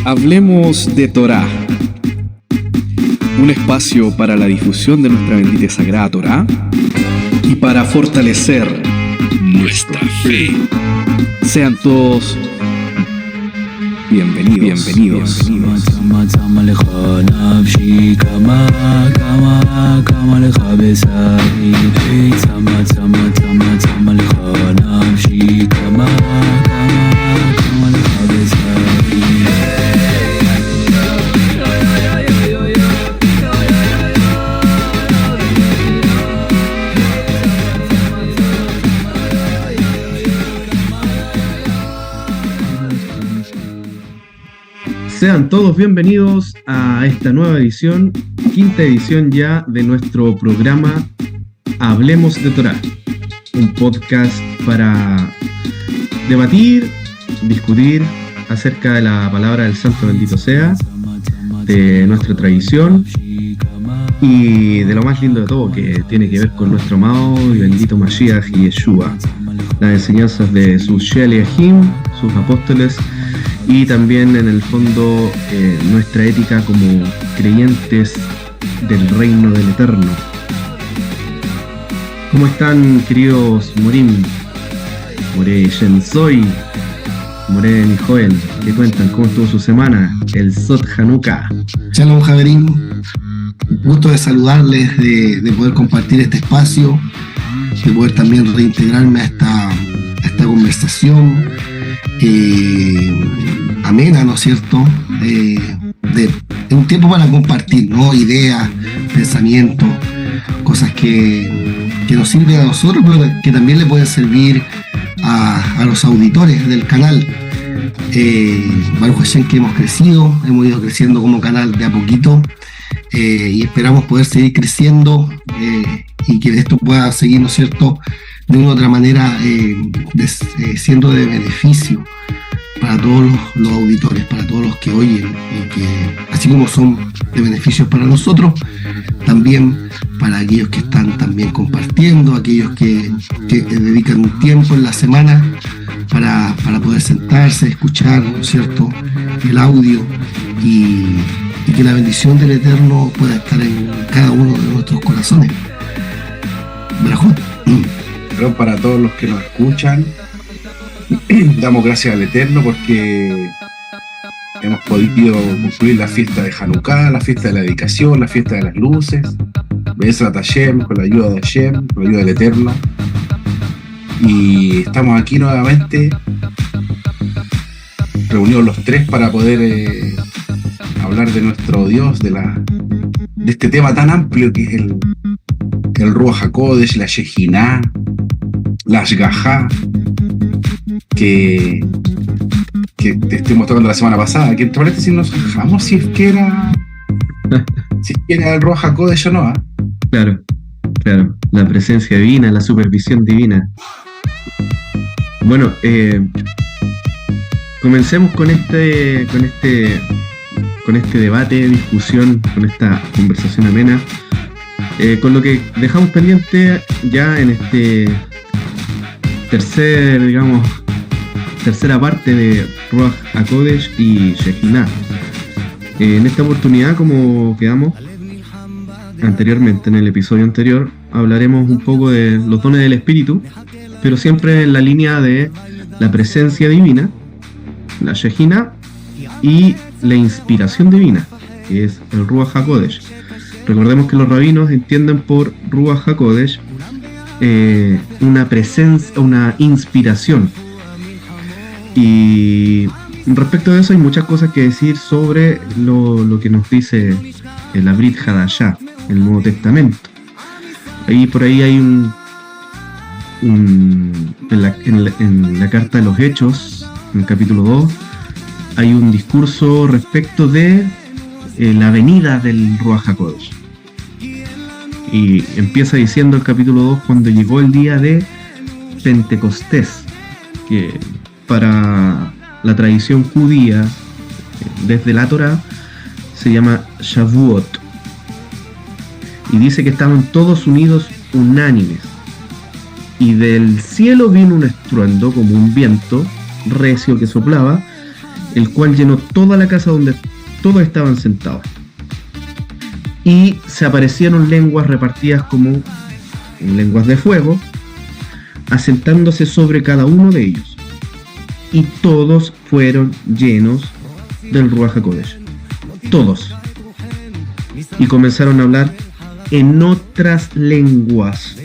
Hablemos de Torá, un espacio para la difusión de nuestra bendita y sagrada Torá y para fortalecer nuestra fe. Sean todos bienvenidos. Sean todos bienvenidos a esta nueva edición, quinta edición ya de nuestro programa Hablemos de Torá, un podcast para debatir, discutir acerca de la palabra del Santo bendito sea, de nuestra tradición y de lo más lindo de todo, que tiene que ver con nuestro amado y bendito Mashiach y Yeshua, las enseñanzas de sus Sheliachim, sus apóstoles, y también en el fondo nuestra ética como creyentes del reino del Eterno. ¿Cómo están, queridos Morim, More Shensoy, More Nijoel? ¿Qué cuentan? ¿Cómo estuvo su semana? El Sot Hanukkah. Shalom, Javerín. Gusto de saludarles, de poder compartir este espacio, de poder también reintegrarme a esta conversación amena, ¿no es cierto? De un tiempo para compartir, ¿no? Ideas, pensamientos, cosas que nos sirven a nosotros, pero que también le pueden servir a los auditores del canal. Baruch Hashem, que hemos ido creciendo como canal de a poquito, y esperamos poder seguir creciendo, y que esto pueda seguir, ¿no es cierto?, de una u otra manera siendo de beneficio para todos los auditores, para todos los que oyen, y que así como son de beneficios para nosotros, también para aquellos que están también compartiendo, aquellos que dedican un tiempo en la semana para poder sentarse, escuchar, ¿no es cierto?, el audio, y que la bendición del Eterno pueda estar en cada uno de nuestros corazones. Brajot. Pero para todos los que nos escuchan, damos gracias al Eterno porque hemos podido concluir la fiesta de Hanukkah, la fiesta de la dedicación, la fiesta de las luces, Be'ezrat Hashem, con la ayuda de Hashem, con la ayuda del Eterno. Y estamos aquí nuevamente reunidos los tres para poder hablar de nuestro Dios, de este tema tan amplio que es el Ruach HaKodesh, la Shejinah, la Ashgajá, que te estuvimos tocando la semana pasada, que entre paréntesis nos fijamos si es que era el Ruach HaKodesh o no, ¿eh? Claro, la presencia divina, la supervisión divina. Bueno, comencemos con este debate, discusión, con esta conversación amena, con lo que dejamos pendiente ya en este tercera parte de Ruach HaKodesh y Shejinah. En esta oportunidad, como quedamos anteriormente en el episodio anterior, hablaremos un poco de los dones del Espíritu, pero siempre en la línea de la presencia divina, la Shejinah, y la inspiración divina, que es el Ruach HaKodesh. Recordemos que los rabinos entienden por Ruach HaKodesh una presencia, una inspiración. Y respecto de eso hay muchas cosas que decir sobre lo que nos dice la Brit Hadashah, el Nuevo Testamento. Por ahí hay en la carta de los Hechos, en el capítulo 2, hay un discurso respecto de la venida del Ruach HaKodesh. Y empieza diciendo el capítulo 2, cuando llegó el día de Pentecostés, que para la tradición judía, desde la Torá, se llama Shavuot. Y dice que estaban todos unidos, unánimes. Y del cielo vino un estruendo como un viento recio que soplaba, el cual llenó toda la casa donde todos estaban sentados. Y se aparecieron lenguas repartidas como lenguas de fuego, asentándose sobre cada uno de ellos. Y todos fueron llenos del Ruach HaKodesh. Todos. Y comenzaron a hablar en otras lenguas,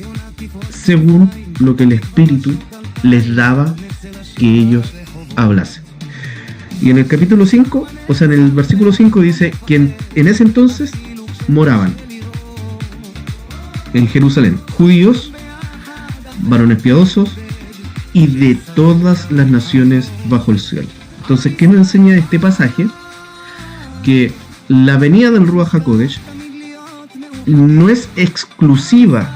según lo que el Espíritu les daba que ellos hablasen. Y en el capítulo 5, o sea, en el versículo 5 dice que en ese entonces moraban en Jerusalén judíos, varones piadosos y de todas las naciones bajo el cielo. Entonces, ¿qué nos enseña este pasaje? Que la venida del Ruach HaKodesh no es exclusiva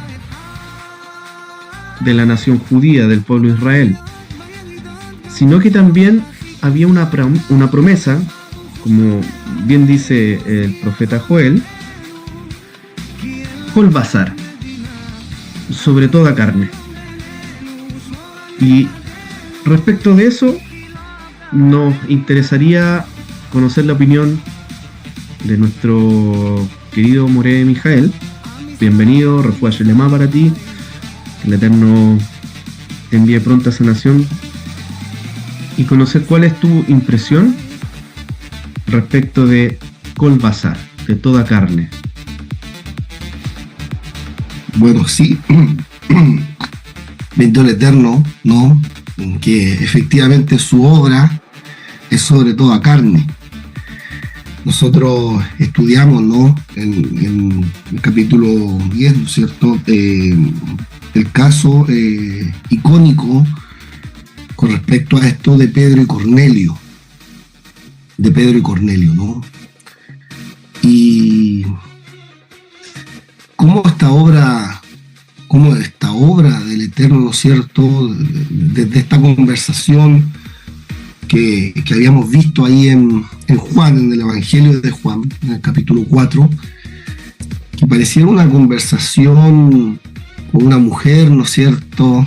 de la nación judía, del pueblo de Israel, sino que también había una promesa, como bien dice el profeta Joel, Kol Basar, sobre toda carne. Y respecto de eso, nos interesaría conocer la opinión de nuestro querido Moré Mijael. Bienvenido, Refuah Shelema para ti. Que el Eterno te envíe pronta sanación. Y conocer cuál es tu impresión respecto de Kol Basar, de toda carne. Bueno, sí, bendito el Eterno, ¿no? Que efectivamente su obra es sobre toda carne. Nosotros estudiamos, ¿no? En el capítulo 10, ¿no es cierto? El caso icónico con respecto a esto de Pedro y Cornelio. ¿No? Y cómo esta obra del Eterno, ¿no es cierto?, desde esta conversación que habíamos visto ahí en Juan, en el Evangelio de Juan, en el capítulo 4, que pareciera una conversación con una mujer, ¿no es cierto?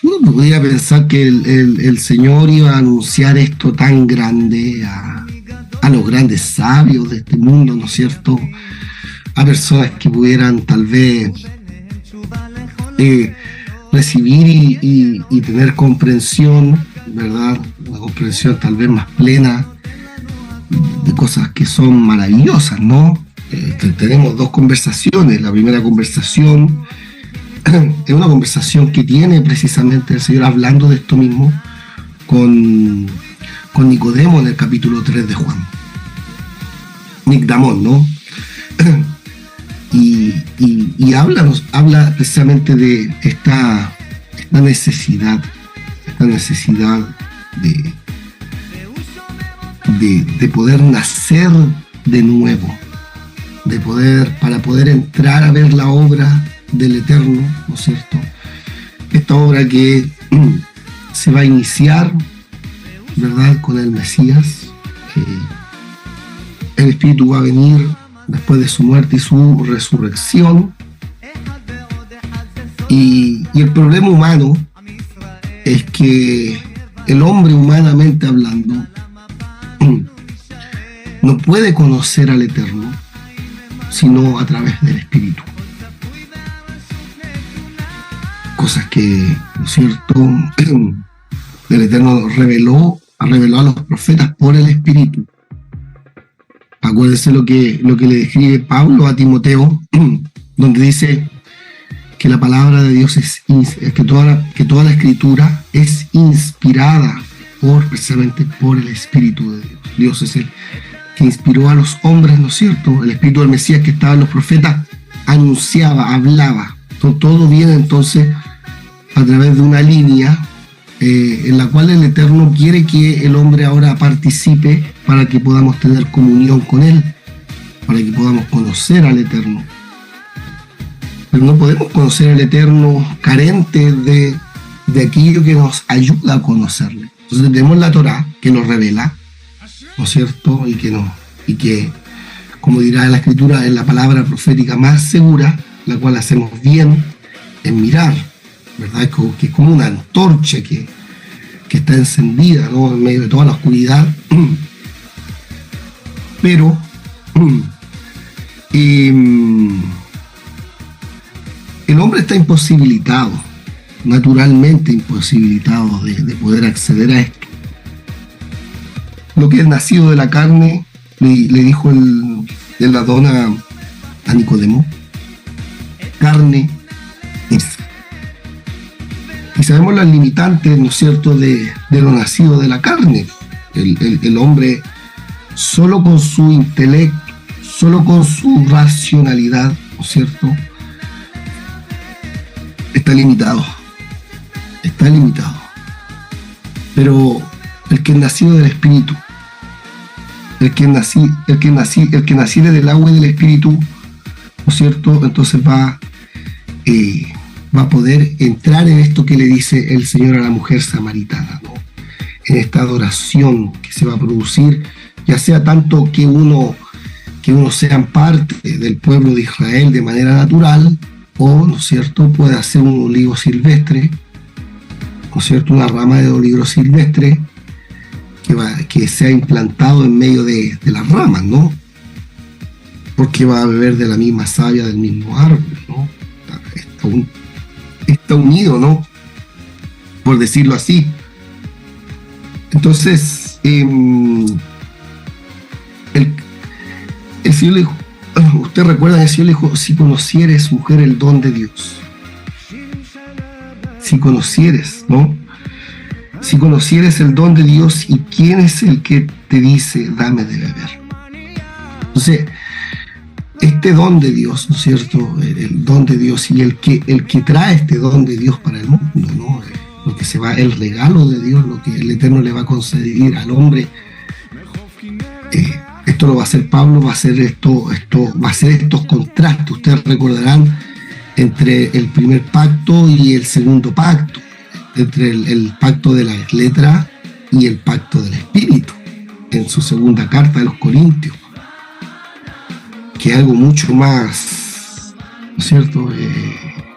Uno podría pensar que el Señor iba a anunciar esto tan grande a los grandes sabios de este mundo, ¿no es cierto?, a personas que pudieran tal vez recibir y tener comprensión, ¿verdad? Una comprensión tal vez más plena de cosas que son maravillosas, ¿no? Tenemos dos conversaciones. La primera conversación es una conversación que tiene precisamente el Señor hablando de esto mismo con Nicodemo en el capítulo 3 de Juan. Nicdamón, ¿no? Y habla precisamente de esta necesidad de poder nacer de nuevo, para poder entrar a ver la obra del Eterno, ¿no es cierto? Esta obra que se va a iniciar, ¿verdad?, con el Mesías. El Espíritu va a venir después de su muerte y su resurrección. Y el problema humano es que el hombre, humanamente hablando, no puede conocer al Eterno sino a través del Espíritu. Cosas que, ¿no es cierto?, el Eterno reveló a los profetas por el Espíritu. Acuérdense lo que le describe Pablo a Timoteo, donde dice que la palabra de Dios que toda la escritura es inspirada precisamente por el Espíritu de Dios. Dios es el que inspiró a los hombres, ¿no es cierto? El Espíritu del Mesías que estaba en los profetas anunciaba, hablaba. Todo viene entonces a través de una línea en la cual el Eterno quiere que el hombre ahora participe para que podamos tener comunión con Él, para que podamos conocer al Eterno. Pero no podemos conocer al Eterno carente de aquello que nos ayuda a conocerle. Entonces tenemos la Torá, que nos revela, ¿no es cierto? Y que, como dirá la Escritura, es la palabra profética más segura, la cual hacemos bien en mirar, ¿verdad? Que es como una antorcha que que está encendida, ¿no?, en medio de toda la oscuridad. Pero el hombre está imposibilitado, naturalmente imposibilitado de poder acceder a esto. Lo que es nacido de la carne, le dijo el Adón a Nicodemo, carne es. Y sabemos las limitantes, ¿no es cierto?, de lo nacido de la carne. El hombre, solo con su intelecto, solo con su racionalidad, ¿no es cierto?, está limitado. Pero el que es nacido del Espíritu, el que naciere del agua y del Espíritu, ¿no es cierto?, entonces va a poder entrar en esto que le dice el Señor a la mujer samaritana, ¿no?, en esta adoración que se va a producir, ya sea tanto que uno sea parte del pueblo de Israel de manera natural, o, ¿no es cierto?, puede hacer un olivo silvestre, ¿no es cierto?, una rama de olivo silvestre que sea implantado en medio de las ramas, ¿no?, porque va a beber de la misma savia del mismo árbol, ¿no?, está unido, ¿no?, por decirlo así. Entonces, el Señor le dijo, usted recuerda que el Señor le dijo, si conocieres, mujer, el don de Dios. Si conocieres, ¿no? Si conocieres el don de Dios, y quién es el que te dice, dame de beber. Entonces, este don de Dios, ¿no es cierto?, el don de Dios, y el que trae este don de Dios para el mundo, ¿no?, lo que se va, el regalo de Dios, lo que el Eterno le va a conceder al hombre, esto lo va a hacer Pablo, va a hacer estos contrastes. Ustedes recordarán entre el primer pacto y el segundo pacto, entre el pacto de la letra y el pacto del Espíritu, en su segunda carta de los Corintios, que es algo mucho más, ¿no es cierto?,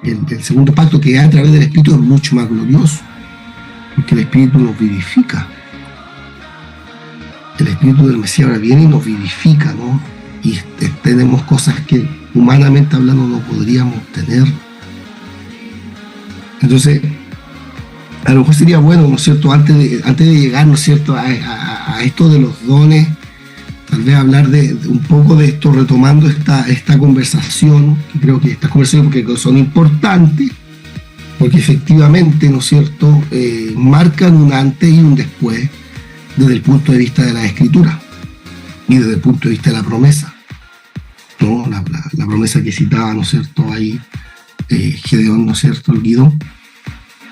el segundo pacto, que a través del Espíritu, es mucho más glorioso, porque el Espíritu nos vivifica. El Espíritu del Mesías ahora viene y nos vivifica, ¿no?, y tenemos cosas que humanamente hablando no podríamos tener. Entonces, a lo mejor sería bueno, ¿no es cierto?, antes de llegar, ¿no es cierto?, a esto de los dones, tal vez hablar de un poco de esto, retomando esta conversación, que creo que estas conversaciones porque son importantes, porque efectivamente, ¿no es cierto?, marcan un antes y un después desde el punto de vista de la Escritura y desde el punto de vista de la promesa, ¿no?, la promesa que citaba, ¿no es cierto?, ahí Gedeón, ¿no es cierto?, el Guido,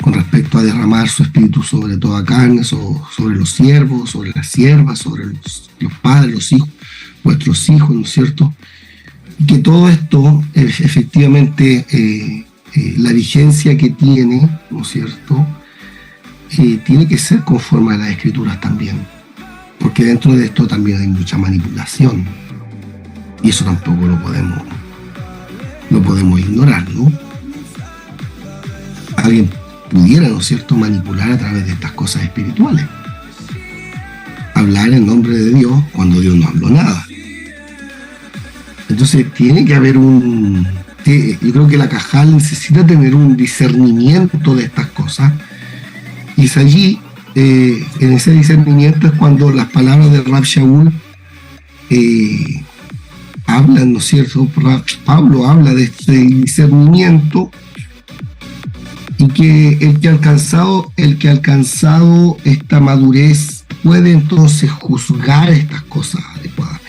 con respecto a derramar su espíritu sobre toda carne, sobre los siervos, sobre las siervas, sobre los padres, los hijos, vuestros hijos, ¿no es cierto? Y que todo esto, efectivamente, la vigencia que tiene, ¿no es cierto?, tiene que ser conforme a las Escrituras también, porque dentro de esto también hay mucha manipulación, y eso tampoco lo podemos ignorar, ¿no? Alguien pudiera, ¿no es cierto?, manipular a través de estas cosas espirituales, hablar en nombre de Dios cuando Dios no habló nada. Entonces tiene que haber yo creo que la Cajal necesita tener un discernimiento de estas cosas, y es allí, en ese discernimiento es cuando las palabras de Rab Shaul hablan, ¿no es cierto?, Pablo habla de este discernimiento, y que el que ha alcanzado esta madurez puede entonces juzgar estas cosas adecuadamente.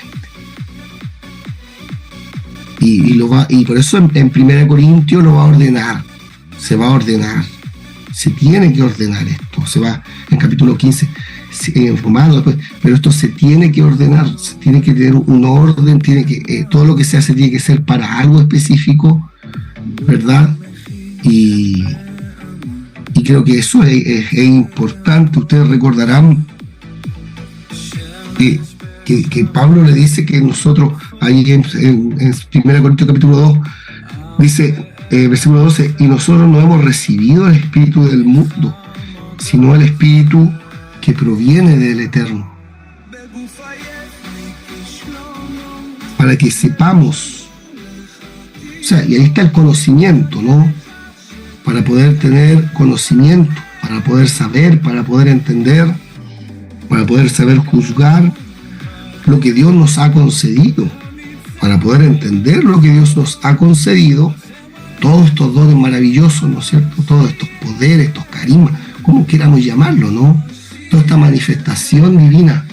Y por eso en 1 Corintios lo va a ordenar, se tiene que ordenar esto, se va en capítulo 15, en Romanos después, pero esto se tiene que ordenar, se tiene que tener un orden, todo lo que se hace tiene que ser para algo específico, ¿verdad? Y creo que eso es importante. Ustedes recordarán que Pablo le dice que nosotros, ahí en 1 Corintios capítulo 2, dice, versículo 12, y nosotros no hemos recibido el espíritu del mundo, sino el Espíritu que proviene del Eterno. Para que sepamos, o sea, y ahí está el conocimiento, ¿no? Para poder tener conocimiento, para poder saber, para poder entender, para poder saber juzgar lo que Dios nos ha concedido, para poder entender lo que Dios nos ha concedido, todos estos dones maravillosos, ¿no es cierto? Todos estos poderes, estos carismas, como queramos llamarlo, ¿no? Toda esta manifestación divina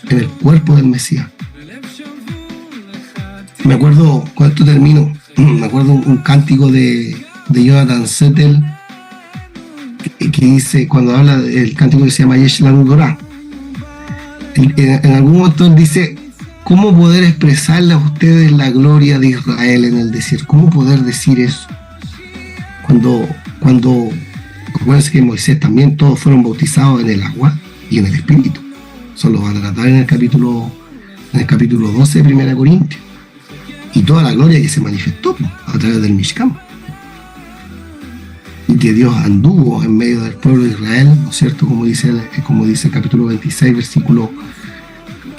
en el cuerpo del Mesías. Me acuerdo, con esto termino, me acuerdo un cántico de Jonathan Settel que dice, cuando habla del cántico que se llama Yesh Lanu Torah, en algún momento él dice, ¿cómo poder expresarle a ustedes la gloria de Israel en el desierto? ¿Cómo poder decir eso? Cuando acuérdense que Moisés también todos fueron bautizados en el agua y en el Espíritu. Eso lo van a tratar en el capítulo 12 de 1 Corintios. Y toda la gloria que se manifestó a través del Mishkan. Y que Dios anduvo en medio del pueblo de Israel, ¿no es cierto? Como dice el capítulo 26, versículo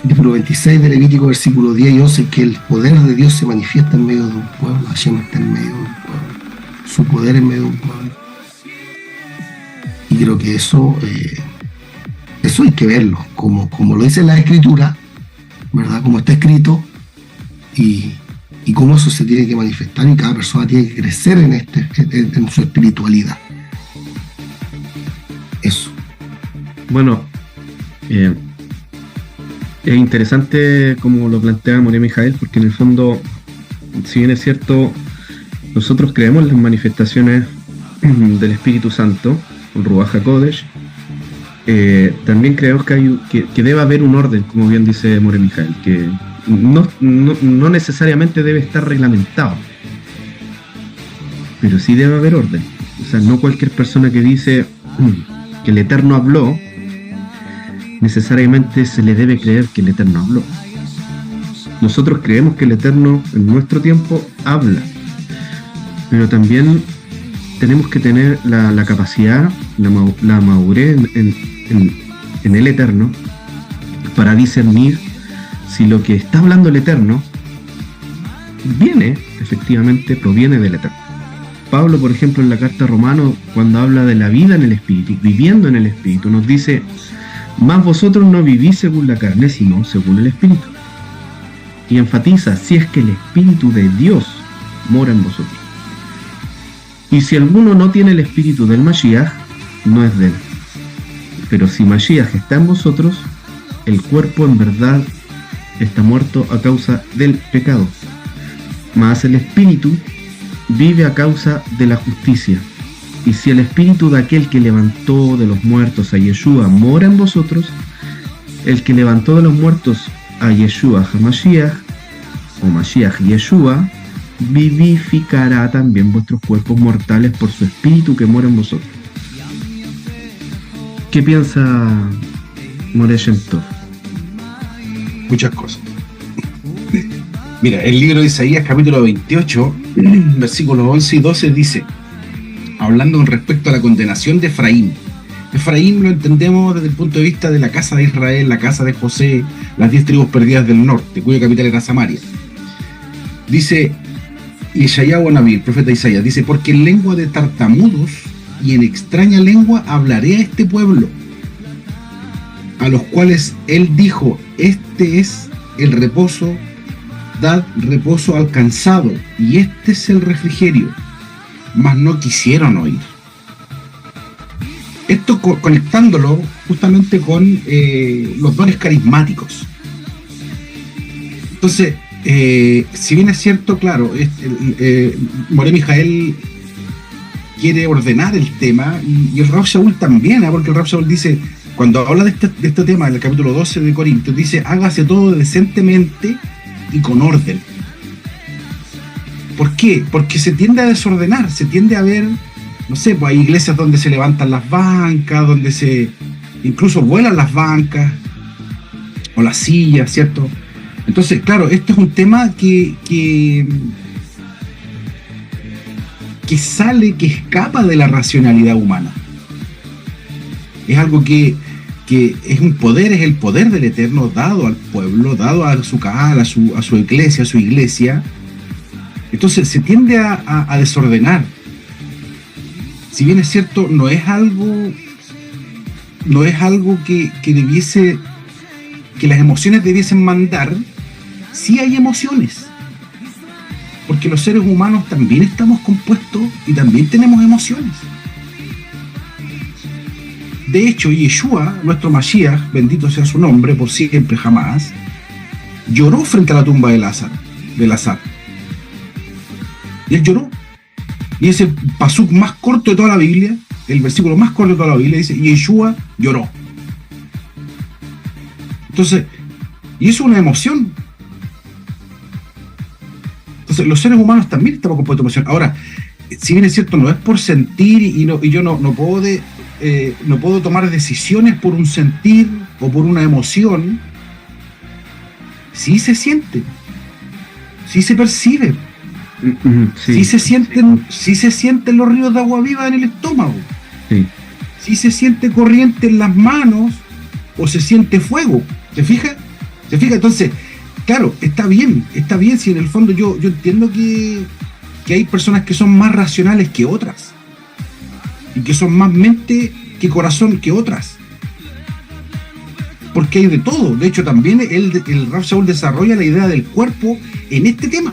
26 de Levítico, versículo 10 y 11, que el poder de Dios se manifiesta en medio de un pueblo. Hashem está en medio de un pueblo. Su poder en medio de un pueblo. Y creo que eso hay que verlo, como lo dice la Escritura, ¿verdad? Como está escrito, y cómo eso se tiene que manifestar, y cada persona tiene que crecer en su espiritualidad. Eso. Bueno, es interesante como lo plantea Moré Mijael, porque en el fondo, si bien es cierto, nosotros creemos en las manifestaciones del Espíritu Santo, el Ruach HaKodesh, también creemos que debe haber un orden, como bien dice Moré Mijael, que no necesariamente debe estar reglamentado, pero sí debe haber orden. O sea, no cualquier persona que dice que el Eterno habló, necesariamente se le debe creer que el Eterno habló. Nosotros creemos que el Eterno en nuestro tiempo habla, pero también tenemos que tener la capacidad, la madurez en el Eterno para discernir si lo que está hablando el Eterno proviene del Eterno. Pablo, por ejemplo, en la carta a Romanos, cuando habla de la vida en el Espíritu, viviendo en el Espíritu, nos dice, más vosotros no vivís según la carne, sino según el Espíritu. Y enfatiza, si es que el Espíritu de Dios mora en vosotros. Y si alguno no tiene el Espíritu del Mashiach, no es de él. Pero si Mashiach está en vosotros, el cuerpo en verdad está muerto a causa del pecado, mas el Espíritu vive a causa de la justicia. Y si el Espíritu de aquel que levantó de los muertos a Yeshua mora en vosotros, el que levantó de los muertos a Yeshua HaMashiach, o Mashiach Yeshua, vivificará también vuestros cuerpos mortales por su Espíritu que mora en vosotros. ¿Qué piensa Moré Shem Tov? Muchas cosas. Mira, el libro de Isaías, capítulo 28, versículos 11 y 12 dice, hablando con respecto a la condenación de Efraín. Efraín lo entendemos desde el punto de vista de la casa de Israel, la casa de José, las 10 tribus perdidas del norte, cuya capital era Samaria. Dice Yeshayahu Naví, el profeta Isaías, dice, porque en lengua de tartamudos y en extraña lengua hablaré a este pueblo, a los cuales él dijo, este es el reposo, dad reposo al cansado, y este es el refrigerio, mas no quisieron oír. Esto conectándolo justamente con los dones carismáticos. Entonces, si bien es cierto, claro, Moré Mijael quiere ordenar el tema, y el Rav Shaul también, porque el Rav Shaul dice, cuando habla de este tema en el capítulo 12 de Corintios, dice, hágase todo decentemente y con orden. ¿Por qué? Porque se tiende a desordenar, se tiende a ver, no sé, pues hay iglesias donde se levantan las bancas, donde se incluso vuelan las bancas o las sillas, ¿cierto? Entonces, claro, esto es un tema que escapa de la racionalidad humana. es algo que es un poder, es el poder del Eterno dado al pueblo, dado a su Kaal, a su iglesia. Entonces se tiende a desordenar. Si bien es cierto, no es algo que debiese, que las emociones debiesen mandar. Sí hay emociones, porque los seres humanos también estamos compuestos y también tenemos emociones. De hecho, Yeshua, nuestro Mashiach, bendito sea su nombre por siempre jamás, lloró frente a la tumba de Lázaro. Y él lloró. Y ese pasuk más corto de toda la Biblia, el versículo más corto de toda la Biblia, dice: Yeshua lloró. Entonces, y eso es una emoción. Entonces, los seres humanos también estamos compuestos de emoción. Ahora, si bien es cierto, no es por sentir, y yo no puedo tomar decisiones por un sentir o por una emoción. Sí se siente, sí se percibe, sí se sienten los ríos de agua viva en el estómago, sí se siente corriente en las manos o se siente fuego. ¿Se fija? Entonces, claro, está bien si en el fondo yo entiendo que hay personas que son más racionales que otras y que son más mente que corazón que otras, porque hay de todo. De hecho, también el Rav Shaul desarrolla la idea del cuerpo en este tema.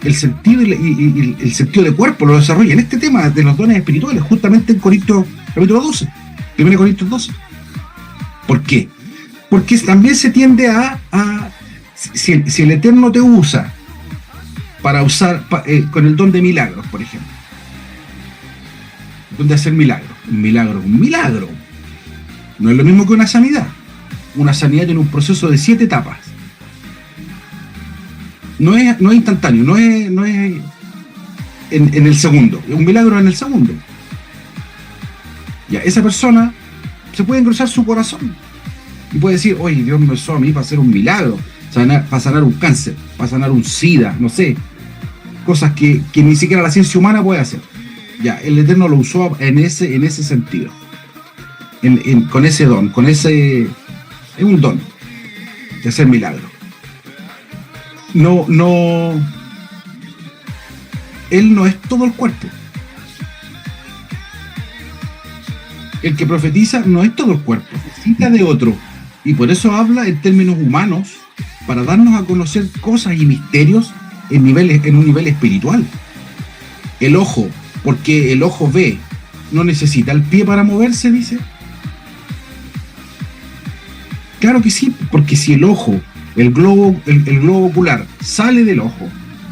El sentido y el sentido de cuerpo lo desarrolla en este tema de los dones espirituales, justamente en Corintios capítulo 12, 1 Corintios 12. ¿Por qué? Porque también se tiende si el Eterno te usa para usar con el don de milagros, por ejemplo, don de hacer milagros. Un milagro. No es lo mismo que una sanidad. Una sanidad tiene un proceso de 7 etapas. No es instantáneo, no es en el segundo. Es un milagro en el segundo. Ya, esa persona se puede engrosar su corazón y puede decir: oye, Dios me usó a mí para hacer un milagro, para sanar un cáncer, para sanar un SIDA, no sé, cosas que ni siquiera la ciencia humana puede hacer. Ya, el Eterno lo usó en ese sentido, con ese don, es un don de hacer milagros. Él no es todo el cuerpo. El que profetiza no es todo el cuerpo, necesita de otro, y por eso habla en términos humanos, para darnos a conocer cosas y misterios en un nivel espiritual. El ojo, porque el ojo ve, no necesita el pie para moverse, dice. Claro que sí, porque si el ojo, el globo ocular sale del ojo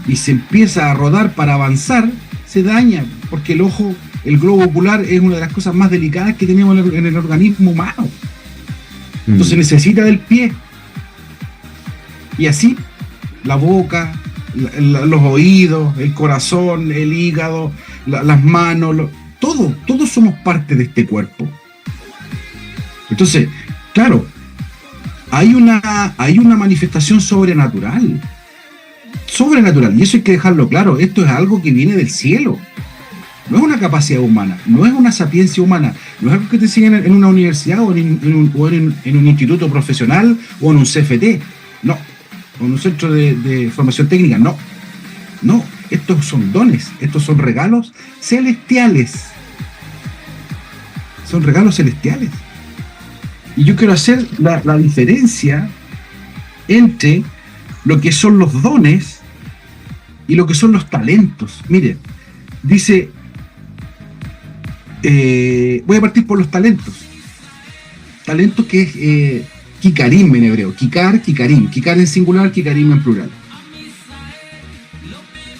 y se empieza a rodar para avanzar, se daña, porque el globo ocular es una de las cosas más delicadas que tenemos en el organismo humano. Entonces necesita del pie. Y así, la boca, los oídos, el corazón, el hígado, las manos, todos somos parte de este cuerpo. Entonces, claro, hay una manifestación sobrenatural, y eso hay que dejarlo claro. Esto es algo que viene del cielo, no es una capacidad humana, no es una sapiencia humana, no es algo que te enseñan en una universidad o en un instituto profesional o en un CFT, no, o en un centro de formación técnica, no, estos son dones, estos son regalos celestiales, y yo quiero hacer la diferencia entre lo que son los dones y lo que son los talentos. Miren, dice, voy a partir por los talentos. Talentos que es kikarim en hebreo, kikarim en singular, kikarim en plural.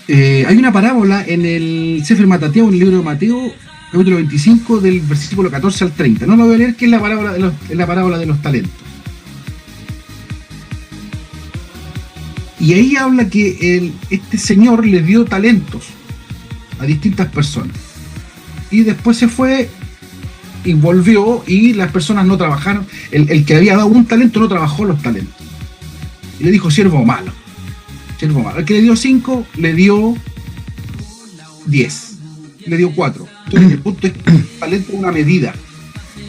Hay una parábola en el Sefer Matateo, en el libro de Mateo, capítulo 25, del versículo 14 al 30. No lo voy a leer, que es la parábola de los talentos. Y ahí habla que este señor le dio talentos a distintas personas. Y después se fue y volvió, y las personas no trabajaron. El que había dado un talento no trabajó los talentos. Y le dijo: siervo malo. El que le dio 5, le dio 10. Le dio 4. Entonces, el punto es que un talento es una medida.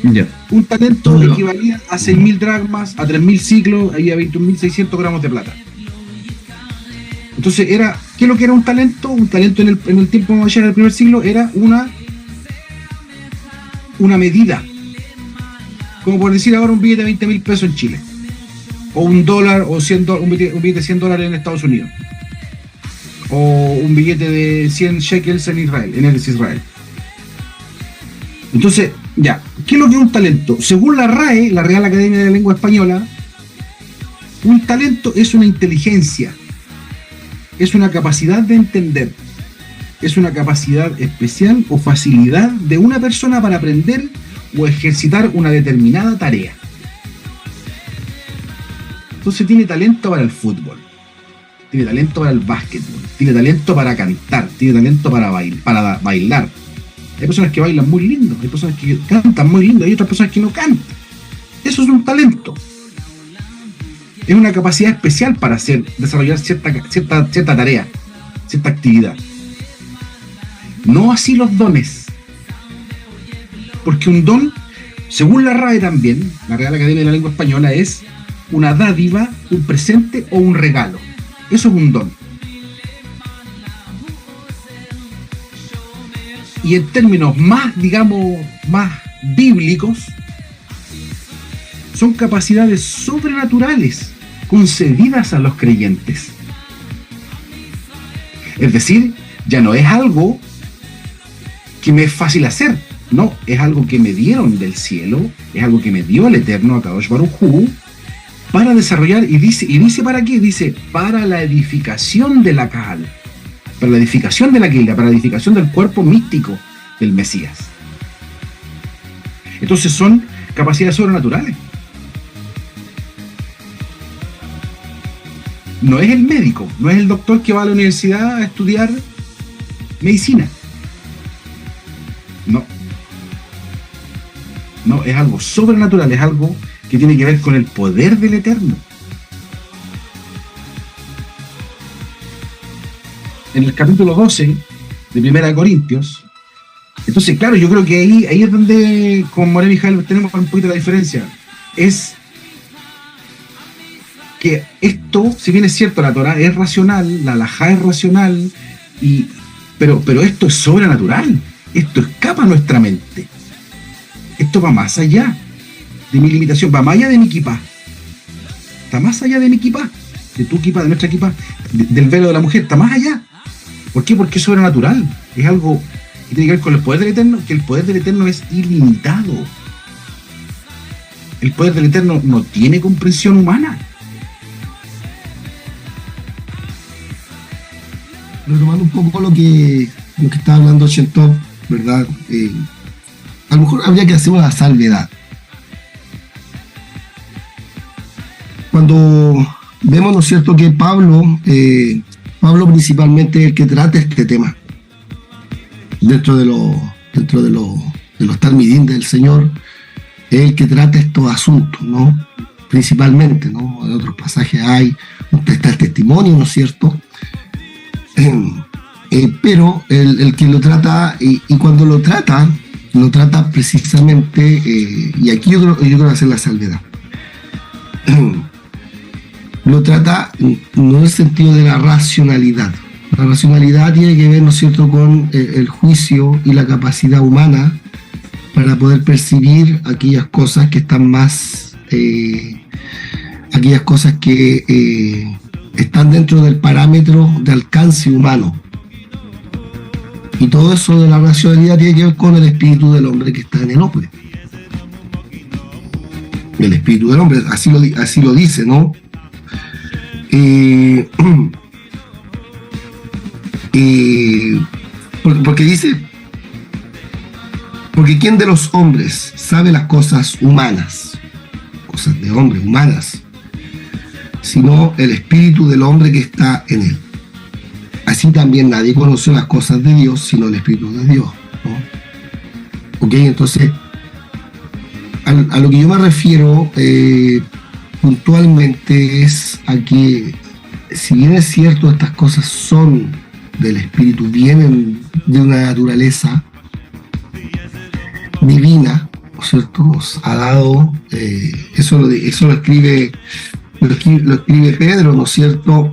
Ya. Un talento equivalía a 6.000 dracmas, a 3.000 ciclos y a 21.600 gramos de plata. Entonces, ¿qué es lo que era un talento? Un talento en el tiempo allá del primer siglo era una medida. Como por decir ahora un billete de 20.000 pesos en Chile. O un dólar, o un billete de $100 en Estados Unidos. O un billete de 100 shekels en Israel. Entonces, ya, ¿qué es lo que es un talento? Según la RAE, la Real Academia de la Lengua Española, un talento es una inteligencia, es una capacidad de entender, es una capacidad especial o facilidad de una persona para aprender o ejercitar una determinada tarea. Entonces tiene talento para el fútbol, tiene talento para el básquetbol, tiene talento para cantar, tiene talento para bailar. Hay personas que bailan muy lindo, hay personas que cantan muy lindo, hay otras personas que no cantan. Eso es un talento. Es una capacidad especial para desarrollar cierta tarea, cierta actividad. No así los dones. Porque un don, según la RAE también, la Real Academia de la Lengua Española, es una dádiva, un presente o un regalo. Eso es un don. Y en términos más, digamos, más bíblicos, son capacidades sobrenaturales concedidas a los creyentes. Es decir, ya no es algo que me es fácil hacer, no, es algo que me dieron del cielo, es algo que me dio el Eterno, Akadosh Baruj Hu, para desarrollar, y dice ¿para qué? Dice, para la edificación de la Kahal, para la edificación de la Keilah, para la edificación del cuerpo místico del Mesías. Entonces son capacidades sobrenaturales. No es el médico, no es el doctor que va a la universidad a estudiar medicina. No, es algo sobrenatural, es algo que tiene que ver con el poder del Eterno. En el capítulo 12 de 1 Corintios, entonces claro, yo creo que ahí es donde con Moré Mijael tenemos un poquito la diferencia. Es que esto, si bien es cierto, la Torah es racional, la halajá es racional, pero esto es sobrenatural, esto escapa a nuestra mente, esto va más allá de mi limitación, va más allá de mi kipá, está más allá de mi kipá, de tu kipá, de nuestra kipá, del velo de la mujer, está más allá. ¿Por qué? Porque es sobrenatural, es algo que tiene que ver con el poder del Eterno, que el poder del Eterno es ilimitado. El poder del Eterno no tiene comprensión humana. Retomando un poco lo que estaba hablando Shentov, ¿verdad? A lo mejor habría que hacer una salvedad. Cuando vemos, ¿no es cierto?, que Pablo principalmente es el que trata este tema dentro de los talmidín del Señor, es el que trata estos asuntos, ¿no? Principalmente, ¿no? En otros pasajes está el testimonio, ¿no es cierto? Pero el que lo trata, y cuando lo trata precisamente, y aquí yo quiero hacer la salvedad, lo trata no en el sentido de la racionalidad. La racionalidad tiene que ver, ¿no es cierto?, con el juicio y la capacidad humana para poder percibir aquellas cosas que están más, aquellas cosas que están dentro del parámetro de alcance humano. Y todo eso de la racionalidad tiene que ver con el espíritu del hombre que está en el hombre. El espíritu del hombre, así lo dice, ¿no? Porque dice, porque ¿quién de los hombres sabe las cosas humanas, cosas de hombre, humanas, sino el espíritu del hombre que está en él? Así también nadie conoce las cosas de Dios, sino el espíritu de Dios, ¿no? Ok, entonces, a lo que yo me refiero puntualmente es a que, si bien es cierto, estas cosas son del espíritu, vienen de una naturaleza, divina, ¿no es cierto? Nos ha dado, eso lo escribe Pedro, ¿no es cierto?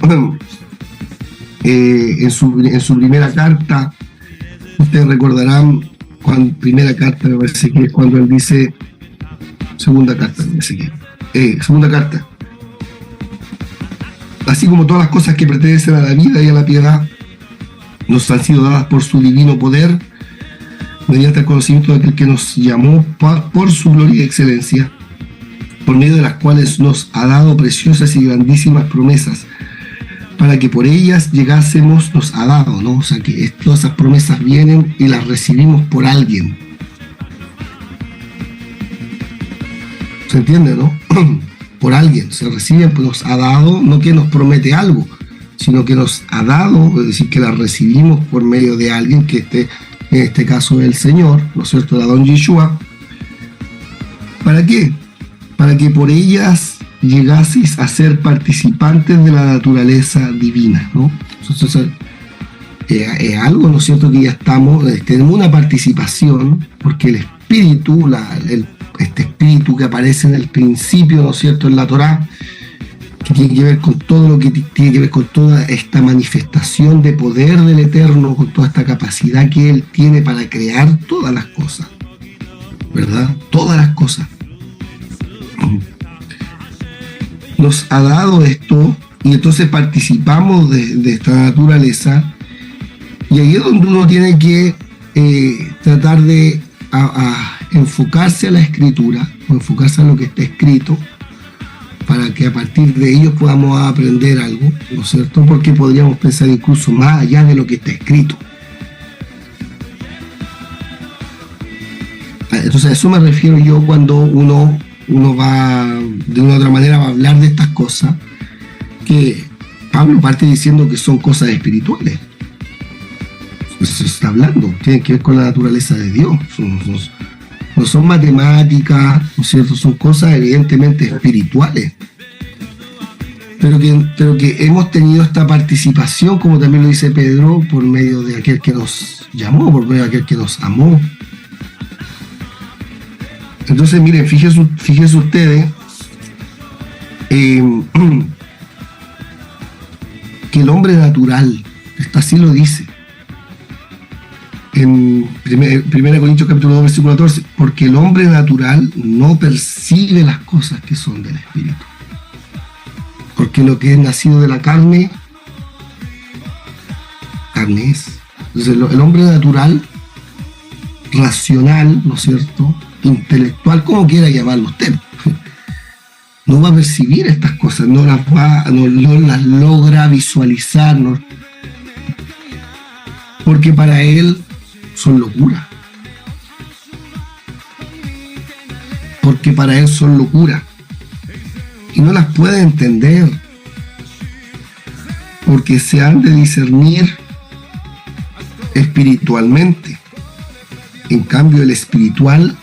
En su primera carta, ustedes recordarán, primera carta me parece que es cuando él dice, segunda carta, así como todas las cosas que pertenecen a la vida y a la piedad nos han sido dadas por su divino poder, mediante el conocimiento de aquel que nos llamó por su gloria y excelencia, por medio de las cuales nos ha dado preciosas y grandísimas promesas, para que por ellas llegásemos, nos ha dado, ¿no? O sea que todas esas promesas vienen y las recibimos por alguien. ¿Se entiende, no? Por alguien, se reciben, pues nos ha dado, no que nos promete algo, sino que nos ha dado, es decir, que las recibimos por medio de alguien que en este caso el Señor, ¿no es cierto?, la Don Yeshua. ¿Para qué? Para que por ellas llegaseis a ser participantes de la naturaleza divina, ¿no? Entonces, es algo, ¿no es cierto?, que ya tenemos una participación, porque el espíritu, este espíritu que aparece en el principio, ¿no es cierto?, en la Torá, que tiene que ver con todo lo que tiene que ver con toda esta manifestación de poder del Eterno, con toda esta capacidad que Él tiene para crear todas las cosas, ¿verdad? Todas las cosas. Nos ha dado esto y entonces participamos de esta naturaleza, y ahí es donde uno tiene que tratar de enfocarse a la escritura o enfocarse a lo que está escrito, para que a partir de ellos podamos aprender algo, ¿no es cierto? Porque podríamos pensar incluso más allá de lo que está escrito. Entonces a eso me refiero yo cuando uno va, de una u otra manera, va a hablar de estas cosas, que Pablo parte diciendo que son cosas espirituales. Eso está hablando, tiene que ver con la naturaleza de Dios. No son matemáticas, ¿no es cierto? Son cosas evidentemente espirituales. Pero que hemos tenido esta participación, como también lo dice Pedro, por medio de aquel que nos llamó, por medio de aquel que nos amó. Entonces, miren, fíjense ustedes que el hombre natural, así lo dice, en 1 Corintios capítulo 2, versículo 14, porque el hombre natural no percibe las cosas que son del Espíritu. Porque lo que es nacido de la carne es. Entonces el hombre natural, racional, ¿no es cierto?, intelectual, como quiera llamarlo usted, no va a percibir estas cosas, no las logra visualizar, ¿no? Porque para él son locura. Porque para él son locura. Y no las puede entender. Porque se han de discernir espiritualmente. En cambio, el espiritual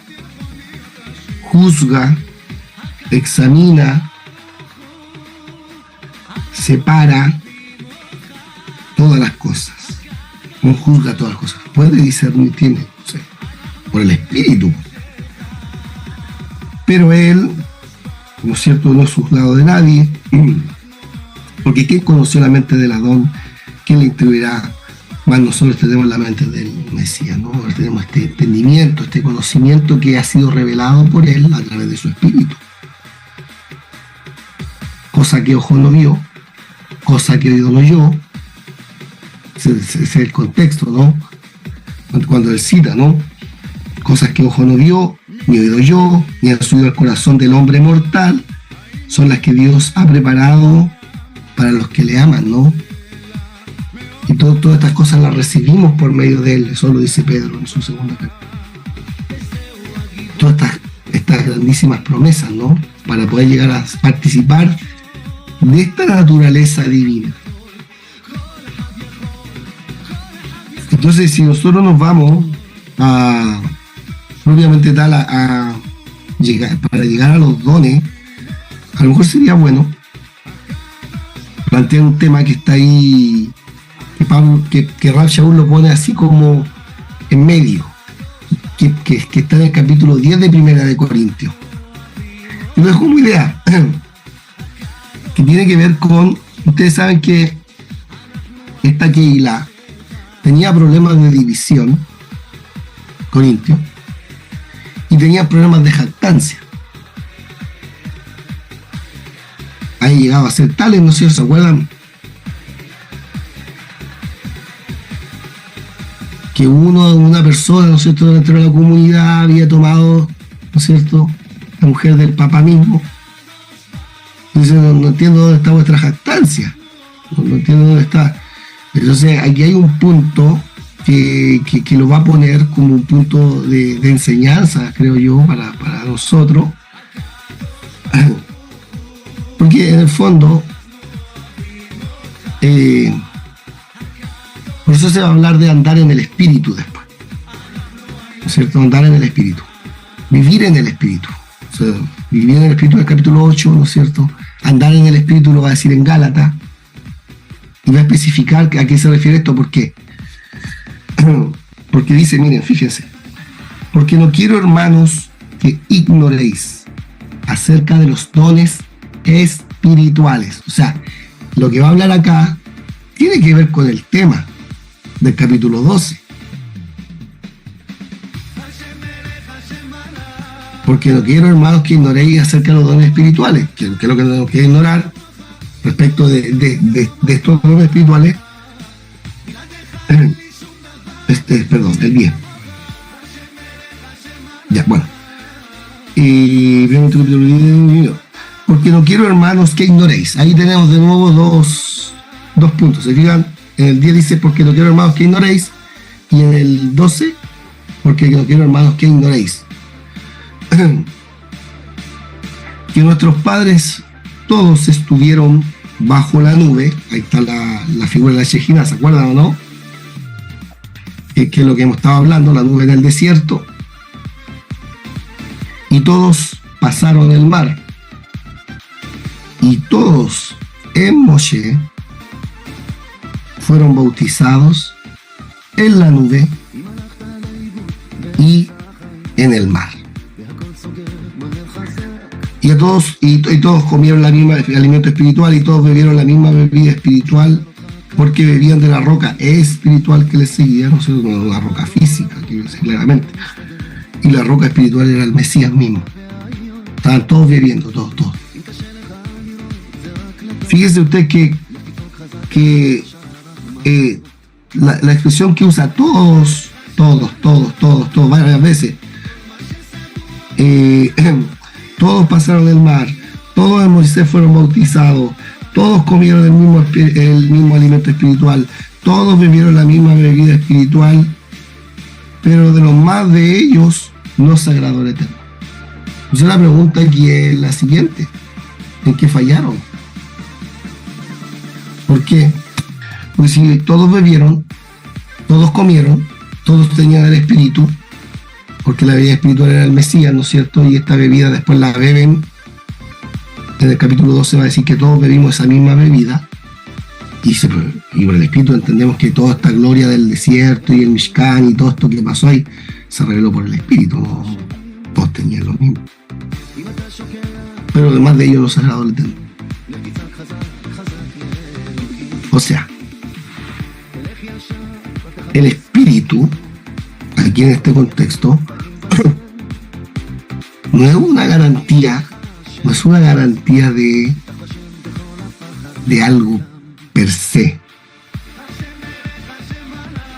juzga, examina, separa todas las cosas. No juzga todas las cosas. Puede discernir, tiene, o sea, por el espíritu. Pero él, ¿no es cierto?, no es juzgado de nadie. Porque ¿quién conoció la mente del Adón? ¿Quién le instruirá? Más nosotros tenemos la mente del Mesías, ¿no? Tenemos este entendimiento, este conocimiento que ha sido revelado por él a través de su espíritu. Cosa que ojo no vio, cosa que oído no oyó. Ese es el contexto, ¿no? Cuando él cita, ¿no? Cosas que ojo no vio, ni oído yo, ni han subido al corazón del hombre mortal, son las que Dios ha preparado para los que le aman, ¿no? Y todas estas cosas las recibimos por medio de él. Eso lo dice Pedro en su segunda carta. Todas estas grandísimas promesas, ¿no? Para poder llegar a participar de esta naturaleza divina. Entonces, si nosotros nos vamos a propiamente tal para llegar a los dones, a lo mejor sería bueno plantear un tema que está ahí, que Rav Shaul lo pone así como en medio, que está en el capítulo 10 de Primera de Corintios. Y lo dejo como idea, que tiene que ver con, ustedes saben que esta Keilah tenía problemas de división, Corintio, y tenía problemas de jactancia. Ahí llegaba a ser tales, ¿no es cierto? ¿Se acuerdan? Que una persona, ¿no es cierto?, dentro de la comunidad había tomado, ¿no es cierto?, la mujer del Papa mismo. Entonces no entiendo dónde está vuestra jactancia. No entiendo dónde está. Entonces aquí hay un punto que lo va a poner como un punto de enseñanza, creo yo, para nosotros. Porque en el fondo, por eso se va a hablar de andar en el espíritu después, ¿no es cierto? Andar en el espíritu, vivir en el espíritu. O sea, vivir en el espíritu en el capítulo 8, ¿no es cierto? Andar en el espíritu lo va a decir en Gálatas, y va a especificar a qué se refiere esto. ¿Por qué? Porque dice, miren, fíjense, porque no quiero, hermanos, que ignoréis acerca de los dones espirituales. O sea, lo que va a hablar acá tiene que ver con el tema del capítulo 12. Porque no quiero, hermanos, que ignoréis acerca de los dones espirituales, que es lo que tenemos que ignorar respecto de estos dones espirituales. Perdón, el 10. Ya, bueno. Y porque no quiero, hermanos, que ignoréis. Ahí tenemos de nuevo dos puntos. ¿Se fijan? En el 10 dice, porque no quiero, hermanos, que ignoréis. Y en el 12, porque no quiero, hermanos, que ignoréis. Que nuestros padres todos estuvieron bajo la nube. Ahí está la figura de la Shejina, ¿se acuerdan o no? Que es lo que hemos estado hablando, la nube en el desierto. Y todos pasaron el mar. Y todos en Moshe fueron bautizados en la nube y en el mar. Y todos comieron la misma alimento espiritual, y todos bebieron la misma bebida espiritual, porque bebían de la roca espiritual que les seguía, no sé, una roca física, quiero decir claramente. Y la roca espiritual era el Mesías mismo. Estaban todos bebiendo, todos. Fíjese usted que la expresión que usa todos, varias veces, todos pasaron el mar, todos en Moisés fueron bautizados, todos comieron el mismo alimento espiritual, todos bebieron la misma bebida espiritual, pero de los más de ellos no se agradó el Eterno. Entonces la pregunta aquí es la siguiente: ¿en qué fallaron? ¿Por qué? Porque si todos bebieron, todos comieron, todos tenían el espíritu, porque la bebida espiritual era el Mesías, ¿no es cierto? Y esta bebida después la beben. En el capítulo 12 va a decir que todos bebimos esa misma bebida, y por el espíritu entendemos que toda esta gloria del desierto y el Mishkan y todo esto que pasó ahí se reveló por el espíritu, ¿no? Todos tenían lo mismo, pero además de ellos no se agradó el Eterno. O sea, el espíritu aquí en este contexto no es una garantía de algo per se.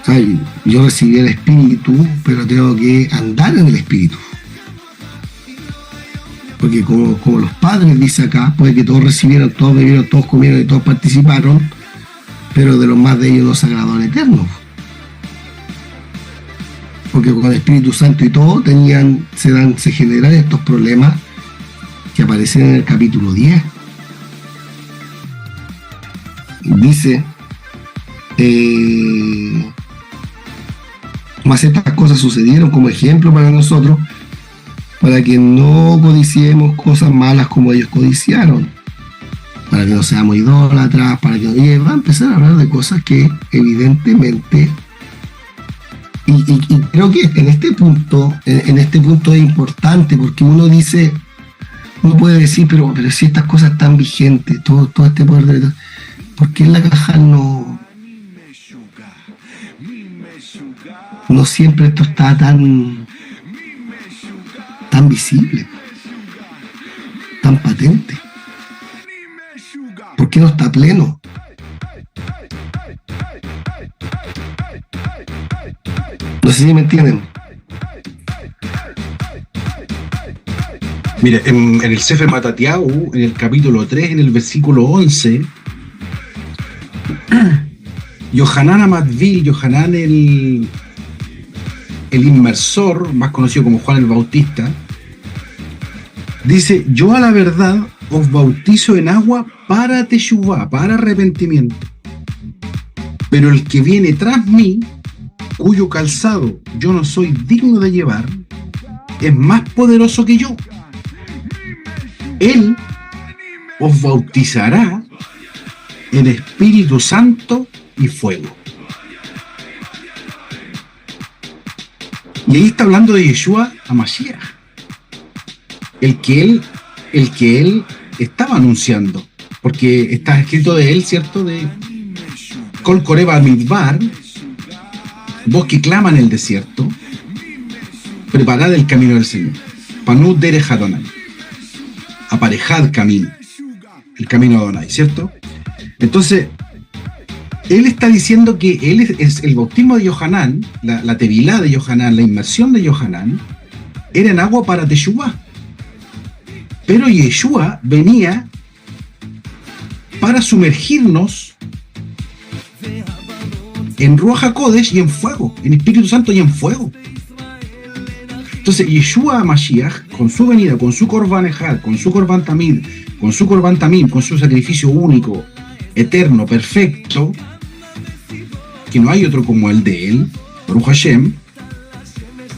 O sea, yo recibí el espíritu, pero tengo que andar en el espíritu. Porque como los padres, dice acá, puede que todos recibieron, todos bebieron, todos comieron y todos participaron, pero de los más de ellos no se agradó al Eterno. Porque con el Espíritu Santo y todo se generan estos problemas que aparecen en el capítulo 10. Dice, más estas cosas sucedieron como ejemplo para nosotros, para que no codiciemos cosas malas como ellos codiciaron, para que no seamos idólatras, para que va a empezar a hablar de cosas que evidentemente Y creo que en este punto es importante, porque uno puede decir, pero si estas cosas están vigentes, todo este poder de... ¿Por qué en la caja no siempre esto está tan visible, tan patente? ¿Por qué no está pleno? No sé si me entienden. Mira, en el Sefer Matatiahu, en el capítulo 3, en el versículo 11, Yohanan Amadvil, Yohanan el inmersor, más conocido como Juan el Bautista, dice: yo a la verdad os bautizo en agua para teshuvá, para arrepentimiento, pero el que viene tras mí, cuyo calzado yo no soy digno de llevar, es más poderoso que yo. Él os bautizará en Espíritu Santo y fuego. Y ahí está hablando de Yeshua HaMashiach, el que él estaba anunciando, porque está escrito de él, ¿cierto? De Kol Koreba Midbar, voz que clama en el desierto, preparad el camino del Señor. Panu derech Adonai, aparejad camino, el camino de Adonai, ¿cierto? Entonces, él está diciendo que él es el bautismo de Yohanan, la tevilá de Yohanan, la inmersión de Yohanan, era en agua para teshuvá. Pero Yeshua venía para sumergirnos en Ruach HaKodesh y en fuego, en Espíritu Santo y en fuego. Entonces, Yeshua HaMashiach, con su venida, con su Korban Ejad, con su Korban Tamid, con su Korban Tamim, con su sacrificio único, eterno, perfecto, que no hay otro como el de él, Baruch Hashem,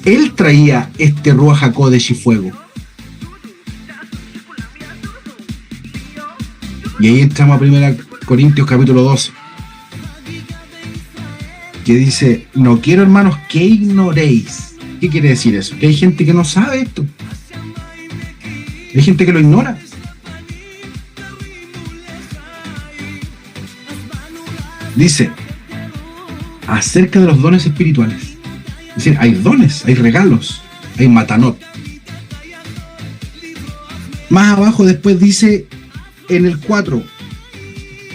él traía este Ruach HaKodesh y fuego. Y ahí entramos a 1 Corintios capítulo 12, que dice: no quiero, hermanos, que ignoréis. ¿Qué quiere decir eso? Que hay gente que no sabe esto. Hay gente que lo ignora. Dice acerca de los dones espirituales. Es decir, hay dones, hay regalos, hay matanot. Más abajo después dice en el 4: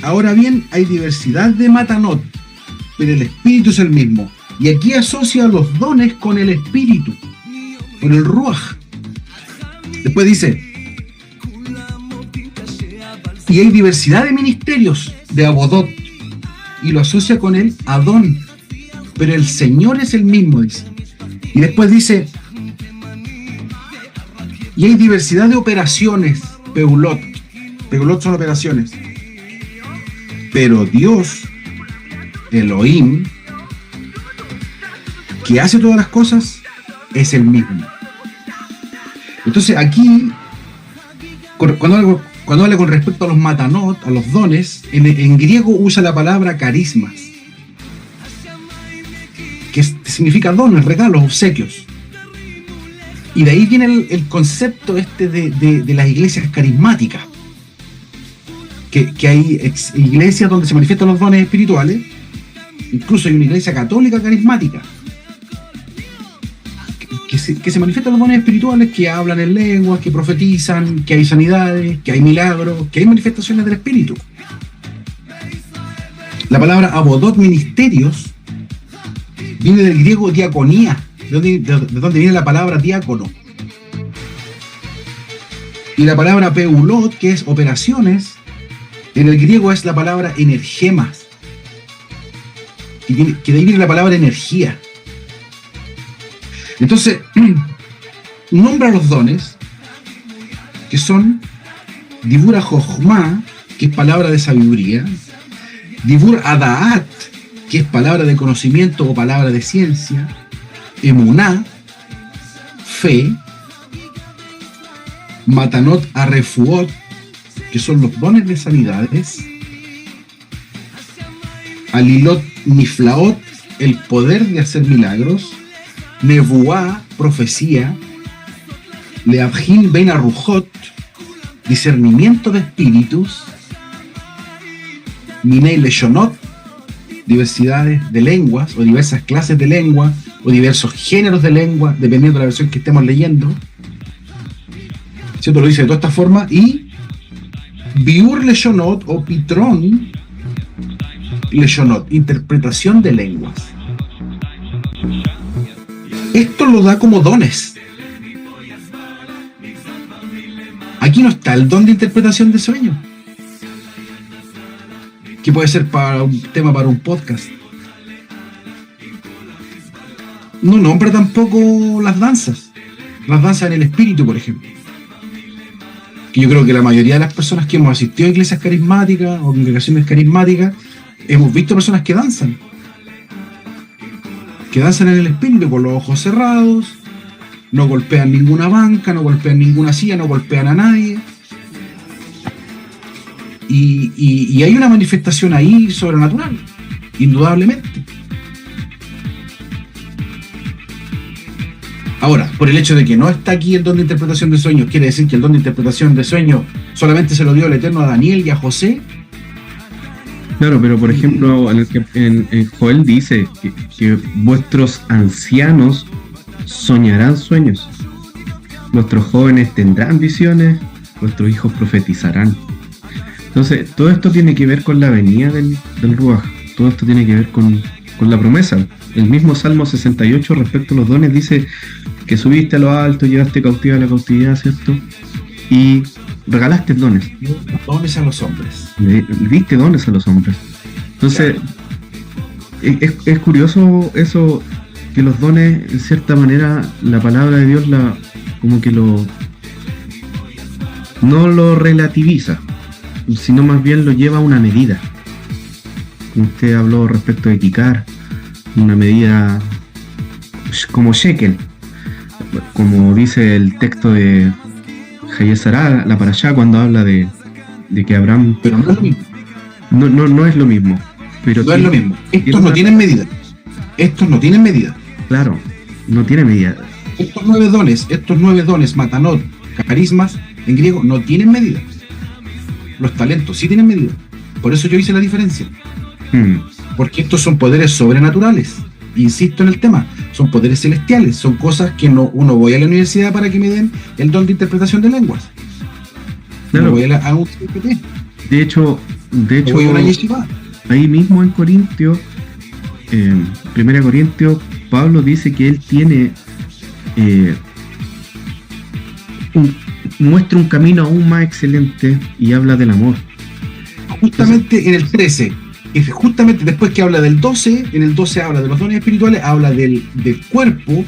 ahora bien, hay diversidad de matanot, pero el espíritu es el mismo. Y aquí asocia los dones con el espíritu, con el ruach. Después dice: y hay diversidad de ministerios, de abodot, y lo asocia con el Adón, pero el Señor es el mismo, dice. Y después dice: y hay diversidad de operaciones, peulot. Peulot son operaciones, pero Dios, Elohim, que hace todas las cosas, es el mismo. Entonces aquí, cuando habla con respecto a los matanot, a los dones, en griego usa la palabra carismas, que significa dones, regalos, obsequios. Y de ahí viene el concepto de las iglesias carismáticas, que hay iglesias donde se manifiestan los dones espirituales. Incluso hay una iglesia católica carismática, que se manifiestan los dones espirituales, que hablan en lenguas, que profetizan, que hay sanidades, que hay milagros, que hay manifestaciones del espíritu. La palabra abodot, ministerios, viene del griego diaconía, de donde viene la palabra diácono. Y la palabra peulot, que es operaciones, en el griego es la palabra energemas, que de ahí viene la palabra energía. Entonces, nombra los dones, que son Dibur HaJochma, que es palabra de sabiduría, Dibur Adaat, que es palabra de conocimiento o palabra de ciencia, Emuná, fe, Matanot Arefuot, que son los dones de sanidades, Alilot Niflaot, el poder de hacer milagros, Nebuá, profecía, Leabhin Ben Arujot, discernimiento de espíritus, Minei Leshonot, diversidades de lenguas o diversas clases de lengua o diversos géneros de lengua, dependiendo de la versión que estemos leyendo, ¿cierto? Lo dice de toda esta forma. Y Biur Leshonot o Pitron Leshonot, interpretación de lenguas. Esto lo da como dones. Aquí no está el don de interpretación de sueños, que puede ser para un tema para un podcast. No nombra tampoco las danzas en el espíritu, por ejemplo, que yo creo que la mayoría de las personas que hemos asistido a iglesias carismáticas o congregaciones carismáticas hemos visto personas que danzan en el espíritu con los ojos cerrados, no golpean ninguna banca, no golpean ninguna silla, no golpean a nadie. Y hay una manifestación ahí sobrenatural, indudablemente. Ahora, por el hecho de que no está aquí el don de interpretación de sueños, ¿quiere decir que el don de interpretación de sueños solamente se lo dio el Eterno a Daniel y a José? Claro, pero por ejemplo, en Joel dice que vuestros ancianos soñarán sueños, vuestros jóvenes tendrán visiones, vuestros hijos profetizarán. Entonces, todo esto tiene que ver con la venida del Ruaj, todo esto tiene que ver con la promesa. El mismo Salmo 68 respecto a los dones dice que subiste a lo alto, llevaste cautiva a la cautividad, ¿cierto? Y regalaste dones. Dones a los hombres. Diste dones a los hombres. Entonces, claro. Es curioso eso, que los dones, en cierta manera, la palabra de Dios como que no lo relativiza, sino más bien lo lleva a una medida. Usted habló respecto de Kikar, una medida como shekel, como dice el texto de Hayesará, la Parashá, cuando habla de que Abraham... Pero no es lo mismo. No es lo mismo. Pero no es lo mismo. Estos no tienen medida. Claro, no tiene medida. Estos nueve dones, matanot, carismas, en griego, no tienen medida. Los talentos sí tienen medida. Por eso yo hice la diferencia. Porque estos son poderes sobrenaturales. Insisto en el tema, son poderes celestiales, son cosas que uno voy a la universidad para que me den el don de interpretación de lenguas. Claro. No voy a un CPT. De hecho, voy a una yeshiva. Ahí mismo en Corintios, 1 Corintios, Pablo dice que él tiene muestra un camino aún más excelente y habla del amor. Justamente en el 13, justamente después que habla del 12, en el 12 habla de los dones espirituales, habla del cuerpo, de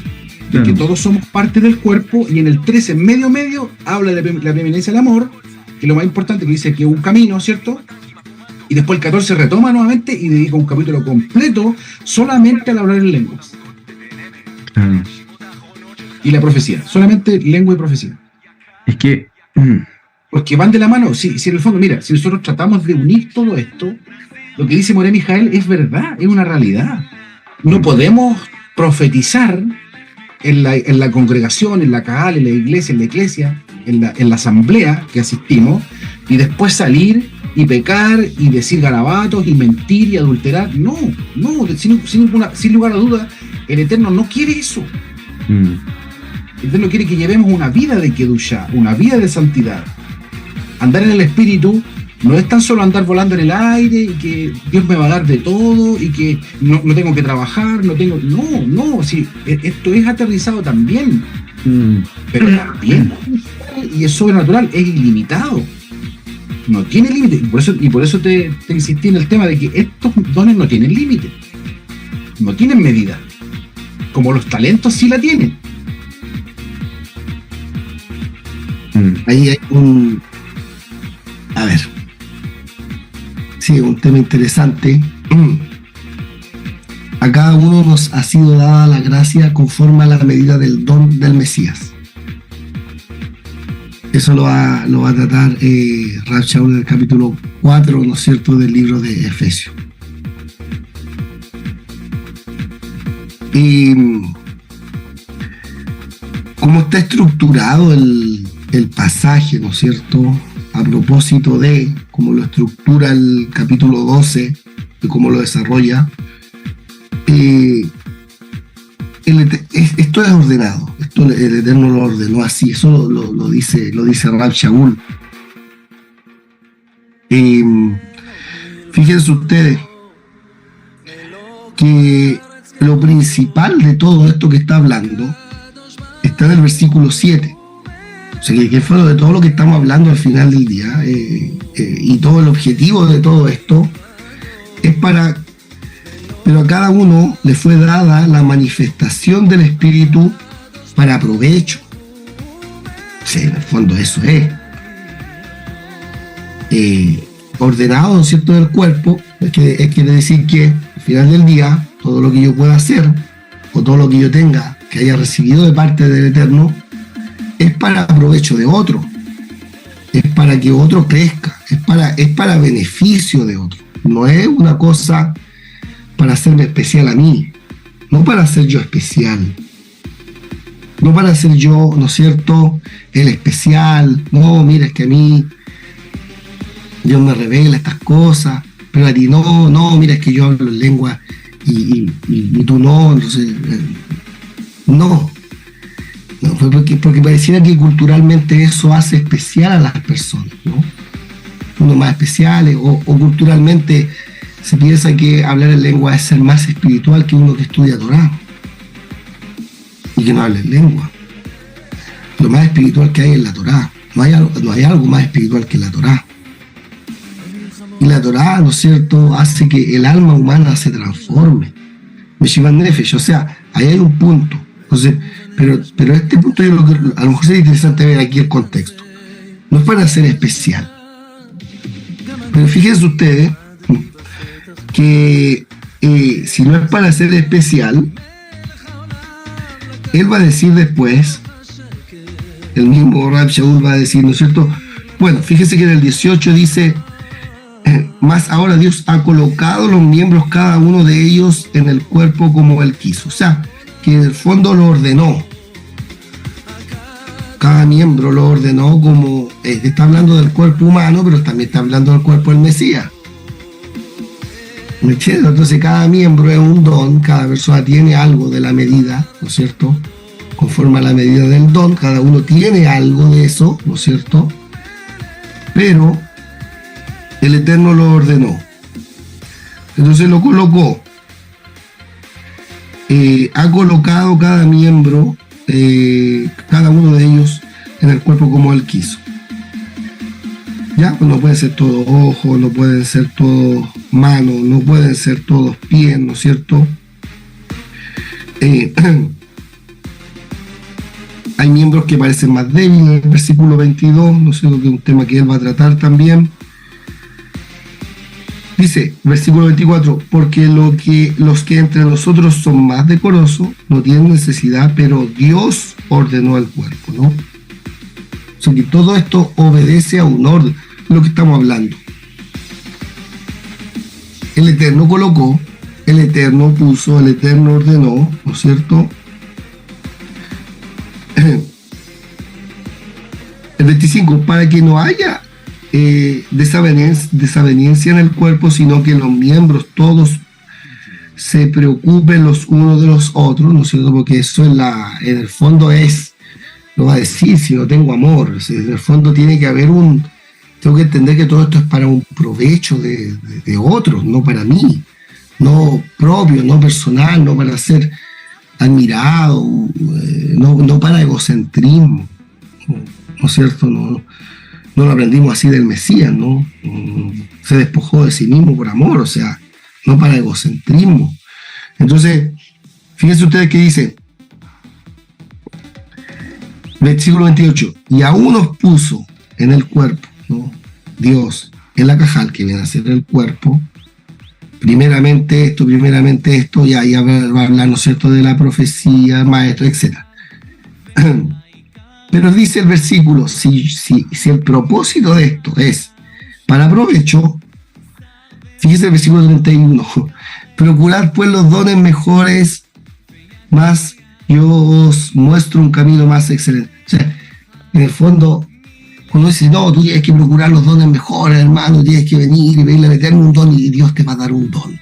claro, que todos somos parte del cuerpo, y en el 13, medio, habla de la preeminencia del amor, que es lo más importante, que dice que es un camino, ¿cierto? Y después el 14 retoma nuevamente y dedica un capítulo completo solamente al hablar en lenguas. Claro. Y la profecía, solamente lengua y profecía. Es que... Porque van de la mano. Si en el fondo, mira, si nosotros tratamos de unir todo esto, lo que dice Moré Mijael es verdad, es una realidad. No podemos profetizar en la congregación, en la Kaal, en la iglesia, en la asamblea que asistimos, y después salir y pecar y decir garabatos y mentir y adulterar. No, sin lugar a duda, el Eterno no quiere eso. El Eterno quiere que llevemos una vida de Kedushá, una vida de santidad. Andar en el espíritu no es tan solo andar volando en el aire y que Dios me va a dar de todo y que no tengo que trabajar, sí, esto es aterrizado también, pero también, y es sobrenatural, es ilimitado, no tiene límite, y por eso te insistí en el tema de que estos dones no tienen límite, no tienen medida, como los talentos sí la tienen. Ahí hay un tema interesante. A cada uno nos ha sido dada la gracia conforme a la medida del don del Mesías. Eso lo va a tratar Rav Shaul en el capítulo 4, ¿no es cierto?, del libro de Efesios. Y cómo está estructurado el pasaje, ¿no es cierto? A propósito de cómo lo estructura el capítulo 12 y cómo lo desarrolla, esto es ordenado, esto el Eterno lo ordenó así, eso lo dice Rab Shaul. Fíjense ustedes que lo principal de todo esto que está hablando está en el versículo 7. O sea, que fue de todo lo que estamos hablando al final del día, y todo el objetivo de todo esto es pero a cada uno le fue dada la manifestación del Espíritu para provecho. Sí, en el fondo eso es. Ordenado, ¿no es cierto?, del cuerpo, quiere decir que al final del día, todo lo que yo pueda hacer, o todo lo que yo tenga, que haya recibido de parte del Eterno, es para provecho de otro, es para que otro crezca, es para beneficio de otro. No es una cosa para hacerme especial a mí, no para ser yo especial, no para ser yo, ¿no es cierto?, el especial. No, mira, es que a mí Dios me revela estas cosas, pero a ti no, mira, es que yo hablo en lengua y tú no, entonces no, fue porque pareciera que culturalmente eso hace especial a las personas, ¿no? Uno más especiales, o culturalmente se piensa que hablar en lengua es ser más espiritual que uno que estudia Torá y que no habla en lengua. Lo más espiritual que hay es la Torá. No hay algo más espiritual que la Torá. Y la Torá, ¿no es cierto?, hace que el alma humana se transforme. Meshivan Nefesh, o sea, ahí hay un punto. Entonces, pero este punto yo a lo mejor sería interesante ver aquí el contexto. No es para ser especial. Pero fíjense ustedes que si no es para ser especial, él va a decir después, el mismo Rab Shaul va a decir, ¿no es cierto? Bueno, fíjense que en el 18 dice, más ahora Dios ha colocado los miembros, cada uno de ellos, en el cuerpo como Él quiso. O sea, que en el fondo lo ordenó. Cada miembro lo ordenó como... está hablando del cuerpo humano, pero también está hablando del cuerpo del Mesías. ¿Me entiendes? Entonces cada miembro es un don, cada persona tiene algo de la medida, ¿no es cierto? Conforme a la medida del don, cada uno tiene algo de eso, ¿no es cierto? Pero el Eterno lo ordenó. Entonces lo colocó. Ha colocado cada miembro, cada uno de ellos, en el cuerpo como Él quiso. Ya, pues no pueden ser todos ojos, no pueden ser todos manos, no pueden ser todos pies, ¿no es cierto? Hay miembros que parecen más débiles, en el versículo 22, no sé, que es un tema que él va a tratar también. Dice, versículo 24, porque los que entre nosotros son más decorosos no tienen necesidad, pero Dios ordenó el cuerpo, ¿no? O sea que todo esto obedece a un orden, lo que estamos hablando. El Eterno colocó, el Eterno puso, el Eterno ordenó, ¿no es cierto? El 25, para que no haya desaveniencia en el cuerpo, sino que los miembros todos se preocupen los unos de los otros, ¿no es cierto? Porque eso en el fondo no va a decir si no tengo amor, o sea, en el fondo tiene que haber tengo que entender que todo esto es para un provecho de otros, no para mí, no propio, no personal, no para ser admirado, no para egocentrismo, ¿no es cierto? No lo aprendimos así del Mesías, ¿no? Se despojó de sí mismo por amor, o sea, no para egocentrismo. Entonces, fíjense ustedes que dice, versículo 28, y aún nos puso en el cuerpo, ¿no? Dios, en la cajal, que viene a ser el cuerpo, primeramente esto, ya va a hablar, ¿no es cierto?, de la profecía, maestro, etc. Pero dice el versículo, si el propósito de esto es para provecho, fíjese el versículo 31, procurad pues los dones mejores más yo os muestro un camino más excelente. O sea, en el fondo, cuando dices, no, tú tienes que procurar los dones mejores, hermano, tienes que venir y pedirle a meterme un don y Dios te va a dar un don.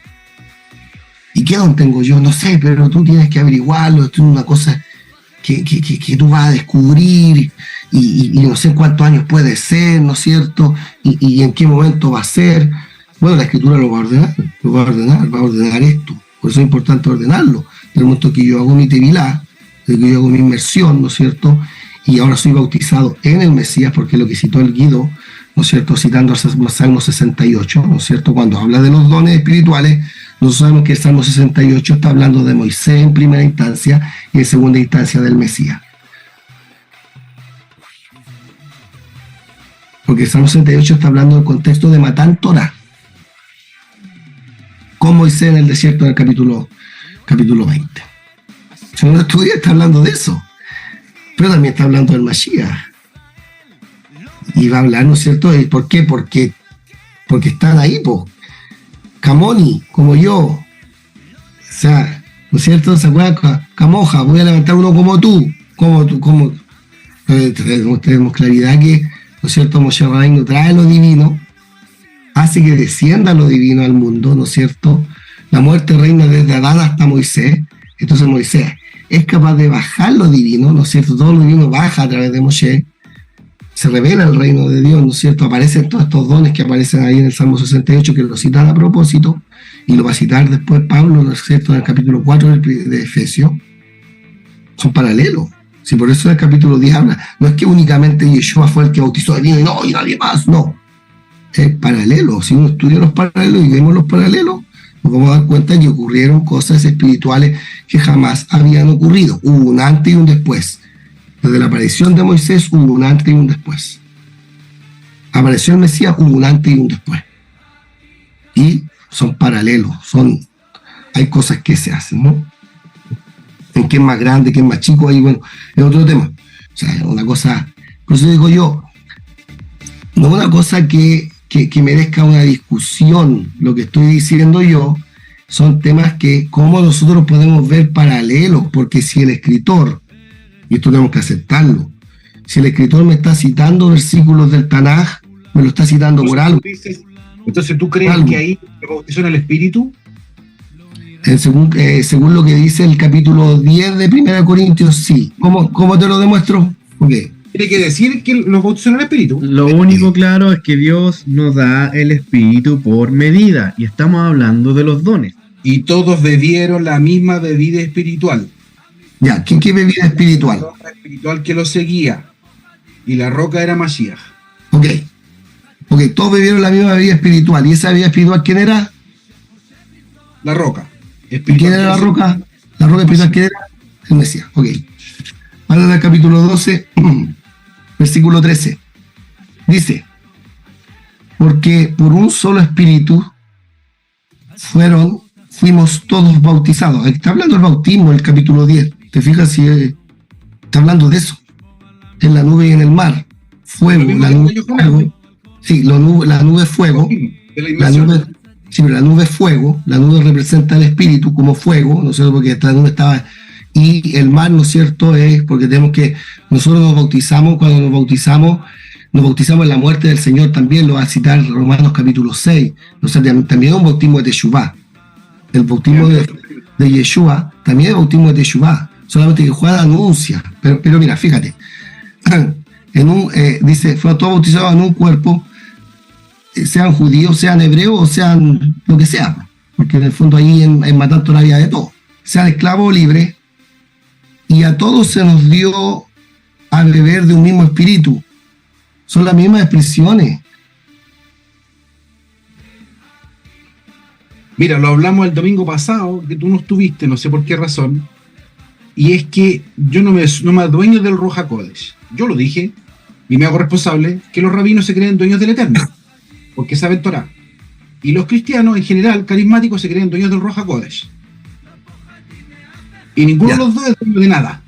¿Y qué don tengo yo? No sé, pero tú tienes que averiguarlo, esto es una cosa que tú vas a descubrir y no sé cuántos años puede ser, ¿no es cierto? Y en qué momento va a ser. Bueno, la Escritura lo va a ordenar esto. Por eso es importante ordenarlo. En el momento que yo hago mi tevilá, que yo hago mi inmersión, ¿no es cierto? Y ahora soy bautizado en el Mesías, porque es lo que citó el Guido, ¿no es cierto? Citando el Salmo 68, ¿no es cierto? Cuando habla de los dones espirituales, nosotros sabemos que el Salmo 68 está hablando de Moisés en primera instancia y en segunda instancia del Mesías. Porque el Salmo 68 está hablando del contexto de Matán Torah, con Moisés en el desierto en el capítulo 20. Si uno estudia, está hablando de eso. Pero también está hablando del Mashiach. Y va a hablar, ¿no es cierto? ¿Y por qué? Porque están ahí, pues. Camoni, como yo. O sea, ¿no es cierto? ¿Se acuerdan? Camoja, voy a levantar uno como tú. Tenemos claridad que, ¿no es cierto? Moshe Rabbeinu trae lo divino, hace que descienda lo divino al mundo, ¿no es cierto? La muerte reina desde Adán hasta Moisés. Entonces Moisés es capaz de bajar lo divino, ¿no es cierto? Todo lo divino baja a través de Moshe, se revela el reino de Dios, ¿no es cierto? Aparecen todos estos dones que aparecen ahí en el Salmo 68, que lo citan a propósito, y lo va a citar después Pablo, ¿no es cierto?, en el capítulo 4 de Efesios. Son paralelos. Si por eso el capítulo 10 habla, no es que únicamente Yeshua fue el que bautizó a niño y nadie más, no. Es paralelo. Si uno estudia los paralelos y vemos los paralelos, nos vamos a dar cuenta que ocurrieron cosas espirituales que jamás habían ocurrido. Hubo un antes y un después. Desde la aparición de Moisés hubo un antes y un después. Apareció el Mesías, hubo un antes y un después. Y son paralelos, hay cosas que se hacen, ¿no? En qué es más grande, qué es más chico, ahí, bueno, es otro tema. O sea, es una cosa, por eso digo yo, no es una cosa que merezca una discusión. Lo que estoy diciendo yo son temas que cómo nosotros podemos ver paralelos, porque si el escritor, y esto tenemos que aceptarlo, si el escritor me está citando versículos del Tanaj, me lo está citando por algo. Entonces, ¿tú crees que ahí se bautizó en el Espíritu? Según lo que dice el capítulo 10 de 1 Corintios, sí. ¿Cómo te lo demuestro? Okay. Tiene que decir que los bautizó en el Espíritu. Lo único claro es que Dios nos da el Espíritu por medida, y estamos hablando de los dones. Y todos bebieron la misma bebida espiritual. Ya, ¿qué bebida espiritual? La roca espiritual que lo seguía. Y la roca era Mashiach. Ok, todos bebieron la misma bebida espiritual. ¿Y esa bebida espiritual quién era? La roca. ¿Y quién era la roca? La roca espiritual, ¿quién era? El Mesías. Ok. Ahora del capítulo 12, versículo 13. Dice, porque por un solo espíritu fuimos todos bautizados. Aquí está hablando del bautismo, el capítulo 10. ¿Te fijas si está hablando de eso? En la nube y en el mar. Fuego, la nube fuego. Sí, la nube fuego. Sí, pero la nube es fuego, la nube representa el espíritu como fuego, ¿no es cierto? Porque esta nube estaba. Y el mar, ¿no es cierto?, es porque tenemos que. Nosotros nos bautizamos, cuando nos bautizamos en la muerte del Señor, también lo va a citar Romanos capítulo 6. O sea, también es un bautismo de Teshuvá. El bautismo de Yeshua también es bautismo de Teshuvá, solamente que Juan anuncia. Pero mira, fíjate. Dice, fueron todos bautizados en un cuerpo, sean judíos, sean hebreos o sean lo que sea, porque en el fondo ahí en Matán Torah había de todo, sean esclavos o libres, y a todos se nos dio a beber de un mismo espíritu. Son las mismas expresiones. Mira, lo hablamos el domingo pasado, que tú no estuviste, no sé por qué razón, y es que yo no me adueño del Ruach HaKodesh. Yo lo dije, y me hago responsable, que los rabinos se creen dueños del Eterno, porque saben Torah. Y los cristianos, en general, carismáticos, se creen dueños del Ruach HaKodesh. Y ninguno de los dos es dueño de nada.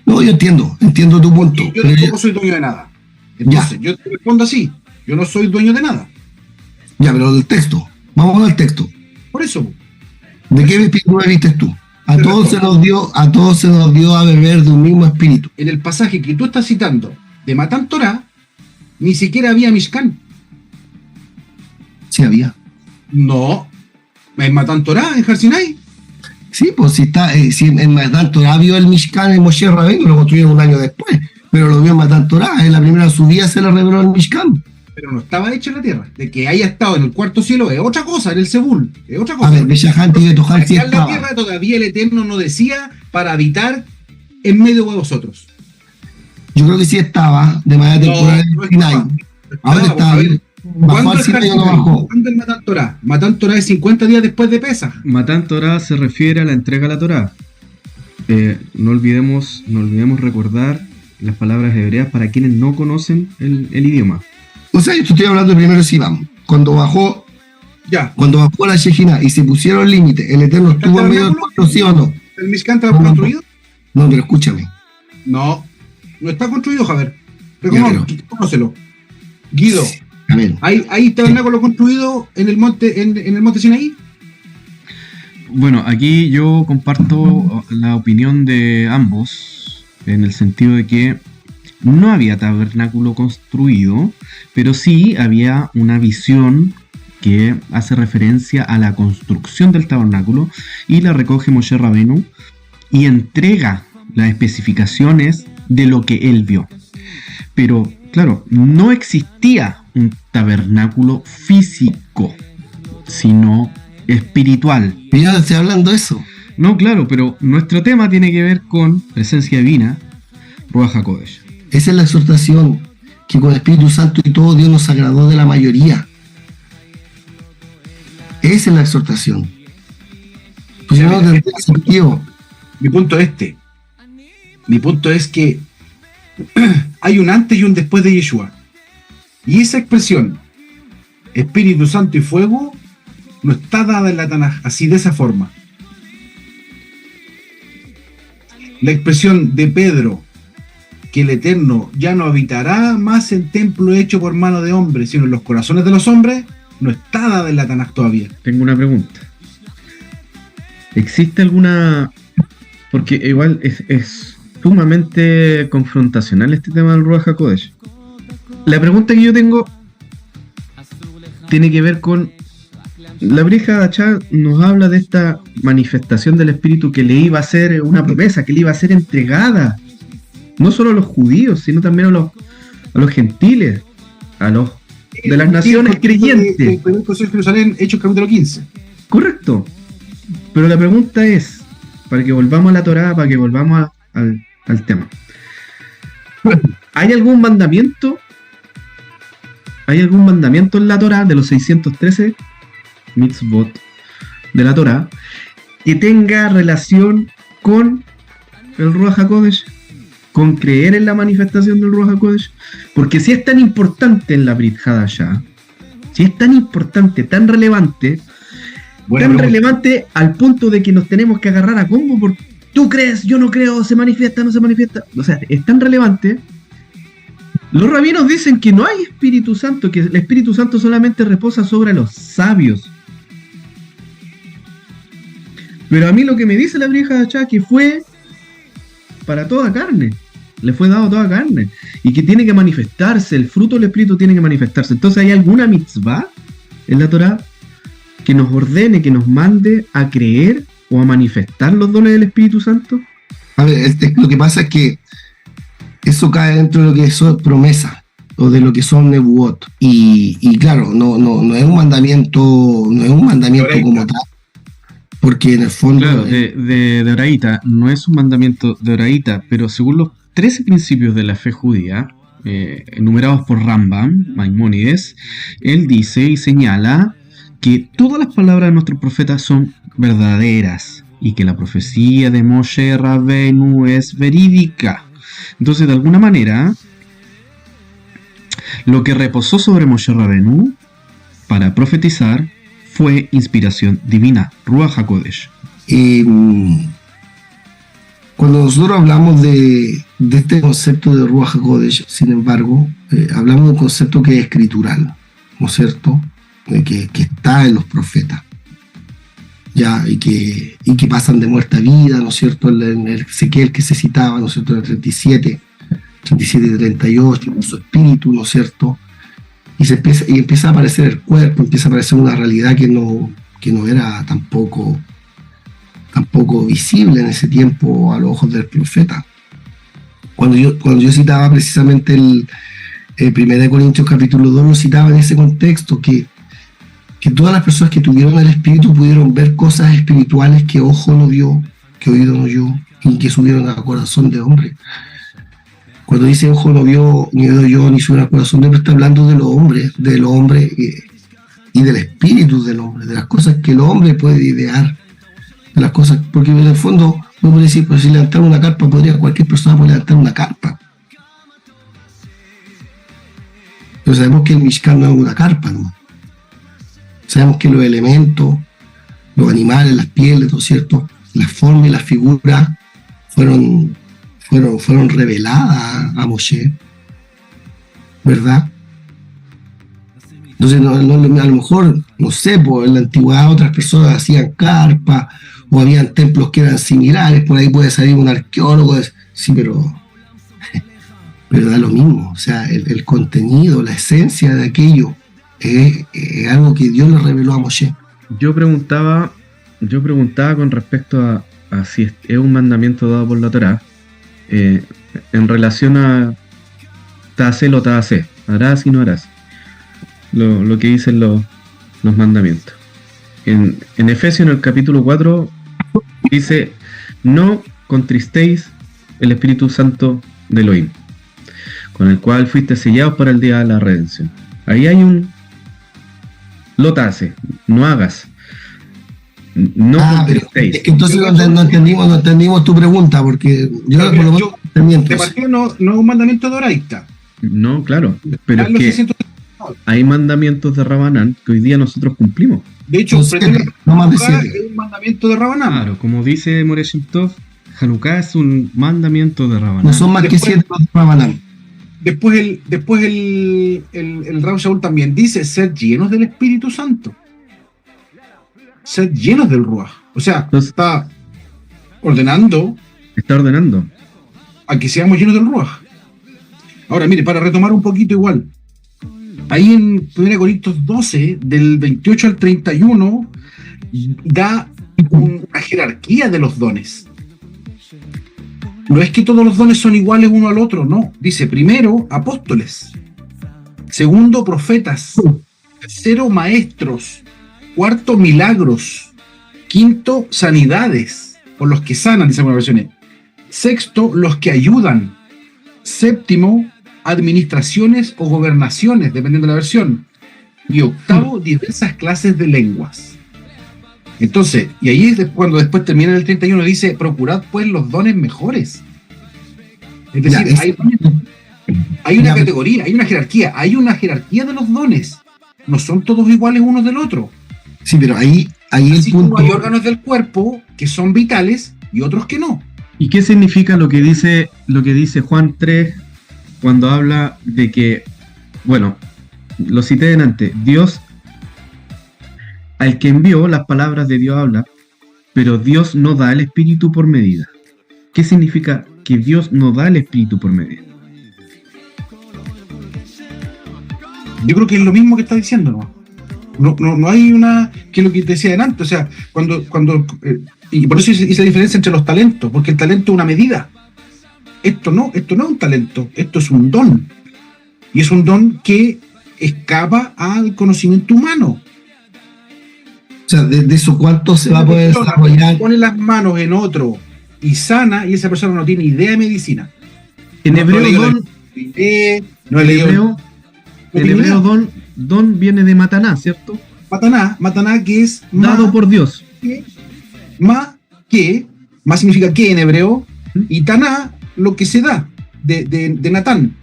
No, yo entiendo tu punto. Y yo tampoco soy dueño de nada. Entonces, yo te respondo así, yo no soy dueño de nada. Ya, pero del texto, vamos al texto. Por eso. ¿De qué espíritu bebiste tú? A todos se nos dio a beber de un mismo espíritu. En el pasaje que tú estás citando de Matán Torah, ni siquiera había Mishkan. Sí había. No. ¿En Matán Torah, en Har Sinai? Sí, pues si en Matán Torah vio el Mishkan en Moshe Rabbeinu, lo construyeron un año después, pero lo vio en Matán Torah, en la primera subida se le reveló el Mishkan. Pero no estaba hecho en la tierra. De que haya estado en el cuarto cielo es otra cosa, en el Sebul, es otra cosa. A ver, Beshahant y Betohan sí Acá en la estaba. tierra todavía el Eterno no decía para habitar en medio de vosotros. Yo creo que sí estaba, de manera temporal en Sinai. Ahora está ahí. ¿Bajó al Sinai o no bajó? ¿Cuándo el Matán Torah? Matán Torah es 50 días después de Pesaj. Matán Torah se refiere a la entrega a la Torah. No olvidemos recordar las palabras hebreas para quienes no conocen el idioma. O sea, yo estoy hablando de primero Sivam. Cuando bajó la Shejina y se pusieron límite, ¿el Eterno estuvo en medio del pueblo, sí o no? ¿El Mishkan estaba construido? No, pero escúchame. No está construido, Javier. Reconócelo. Guido, A ver. ¿hay tabernáculo construido en el monte Sinaí? Bueno, aquí yo comparto la opinión de ambos, en el sentido de que no había tabernáculo construido, pero sí había una visión que hace referencia a la construcción del tabernáculo y la recoge Moshe Rabbeinu y entrega las especificaciones de lo que él vio. Pero, claro, no existía un tabernáculo físico, sino espiritual. Ya estoy hablando de eso. No, claro, pero nuestro tema tiene que ver con presencia divina, Ruach HaKodesh. Esa es la exhortación, que con el Espíritu Santo y todo Dios nos agradó de la mayoría. Esa es la exhortación. Pues no tendría sentido. Mi punto es que hay un antes y un después de Yeshua. Y esa expresión, Espíritu Santo y fuego, no está dada en la Tanaj así, de esa forma. La expresión de Pedro, que el Eterno ya no habitará más en templo hecho por mano de hombres, sino en los corazones de los hombres, no está dada en la Tanaj todavía. Tengo una pregunta. ¿Existe alguna...? Porque igual es sumamente confrontacional este tema del Ruach HaKodesh. La pregunta que yo tengo tiene que ver con... La Brija Hachá nos habla de esta manifestación del Espíritu que le iba a ser una promesa, que le iba a ser entregada. No solo a los judíos, sino también a los gentiles, a los de las naciones creyentes. El primer Concilio de Jerusalén, Hechos capítulo 15. Correcto. Pero la pregunta es, para que volvamos a la Torá, para que volvamos al tema. ¿Hay algún mandamiento? ¿Hay algún mandamiento en la Torá de los 613 mitzvot de la Torá que tenga relación con el Ruach HaKodesh? ¿Con creer en la manifestación del Ruach HaKodesh? Porque si es tan importante en la Brit Hadashah, si es tan importante, tan relevante, relevante al punto de que nos tenemos que agarrar a combo por tú crees, yo no creo, se manifiesta, no se manifiesta. O sea, es tan relevante. Los rabinos dicen que no hay Espíritu Santo, que el Espíritu Santo solamente reposa sobre los sabios. Pero a mí lo que me dice la Brija Hachá que fue para toda carne, le fue dado toda carne, y que tiene que manifestarse, el fruto del Espíritu tiene que manifestarse. Entonces, ¿hay alguna mitzvah en la Torá que nos ordene, que nos mande a creer o a manifestar los dones del Espíritu Santo? A ver, lo que pasa es que eso cae dentro de lo que son promesas o de lo que son nebuot, y claro, no es un mandamiento, como tal, porque en el fondo claro, de Oraita, no es un mandamiento de Oraita, pero según los 13 principios de la fe judía, enumerados por Rambam, Maimónides, él dice y señala que todas las palabras de nuestros profetas son verdaderas y que la profecía de Moshe Rabbeinu es verídica. Entonces, de alguna manera, lo que reposó sobre Moshe Rabbeinu para profetizar fue inspiración divina, Ruach HaKodesh. Cuando nosotros hablamos de este concepto de Ruach HaKodesh, sin embargo, hablamos de un concepto que es escritural, ¿no es cierto? Que está en los profetas. ya, y que pasan de muerte a vida, ¿no es cierto? En el Ezequiel que se citaba, ¿no es cierto? En el 37 y 38, con su espíritu, ¿no es cierto? Y empieza a aparecer el cuerpo, empieza a aparecer una realidad que no era tampoco visible en ese tiempo a los ojos del profeta. Cuando yo citaba precisamente el 1 Corintios capítulo 2, lo citaba en ese contexto, que todas las personas que tuvieron el Espíritu pudieron ver cosas espirituales que ojo no vio, que oído no oyó, y que subieron al corazón de hombre. Cuando dice ojo no vio, ni oído oyó, ni subieron al corazón de hombre, está hablando de los hombres y del espíritu del hombre, de las cosas que el hombre puede idear, de las cosas, porque en el fondo uno puede decir, pues si levantar una carpa, cualquier persona puede levantar una carpa. Pero sabemos que el Mishkan no es una carpa, ¿no? Sabemos que los elementos, los animales, las pieles, ¿no es cierto? Las formas y las figuras fueron reveladas a Moshe, ¿verdad? Entonces, a lo mejor, no sé, pues en la antigüedad otras personas hacían carpas o habían templos que eran similares, por ahí puede salir un arqueólogo, sí, pero da lo mismo. O sea, el contenido, la esencia de aquello es algo que Dios le reveló a Moshe. Yo preguntaba con respecto a si es un mandamiento dado por la Torá, en relación a Ta'asé lo Ta'asé, harás y no harás, lo que dicen los mandamientos. En Efesios, en el capítulo 4, dice: no contristéis el Espíritu Santo de Elohim, con el cual fuiste sellados para el día de la redención. Ahí hay un lo Ta'asé, no hagas, no contristéis. Es que entonces no entendimos tu pregunta, porque de partida no es un mandamiento doraita. No, claro, pero es que hay mandamientos de Rabanán que hoy día nosotros cumplimos. De hecho, no más de es un mandamiento de Rabanán. Claro, como dice Moreshem Tov, Hanukkah es un mandamiento de Rabanán. No son más que 7 de Rabanán. Después el Rav Shaul también dice ser llenos del Espíritu Santo. Ser llenos del Ruach. O sea, entonces, está ordenando a que seamos llenos del Ruach. Ahora, mire, para retomar un poquito igual, ahí en 1 Corintios 12, del 28 al 31, da una jerarquía de los dones. No es que todos los dones son iguales uno al otro, no. Dice, primero, apóstoles. Segundo, profetas. Tercero, maestros. Cuarto, milagros. Quinto, sanidades, por los que sanan, dice algunas versiones. Sexto, los que ayudan. Séptimo, administraciones o gobernaciones, dependiendo de la versión. Y octavo, diversas clases de lenguas. Entonces, y ahí es cuando después termina el 31, dice, procurad pues los dones mejores. Es decir, hay una categoría, hay una jerarquía de los dones. No son todos iguales unos del otro. Sí, pero ahí así el punto. Hay órganos del cuerpo que son vitales y otros que no. ¿Y qué significa lo que dice Juan 3 cuando habla de que, bueno, lo cité delante, Dios, al que envió, las palabras de Dios habla, pero Dios no da el Espíritu por medida? ¿Qué significa que Dios no da el Espíritu por medida? Yo creo que es lo mismo que está diciendo, no hay una, que es lo que te decía delante, o sea, cuando y por eso hice la diferencia entre los talentos, porque el talento es una medida. Esto no es un talento, esto es un don, y es un don que escapa al conocimiento humano. O sea, de eso cuánto se va a poder desarrollar. Pone las manos en otro y sana, y esa persona no tiene idea de medicina. En hebreo don viene de mataná, ¿cierto? Mataná que es dado por Dios. Más significa que en hebreo, y taná, lo que se da, de Natán,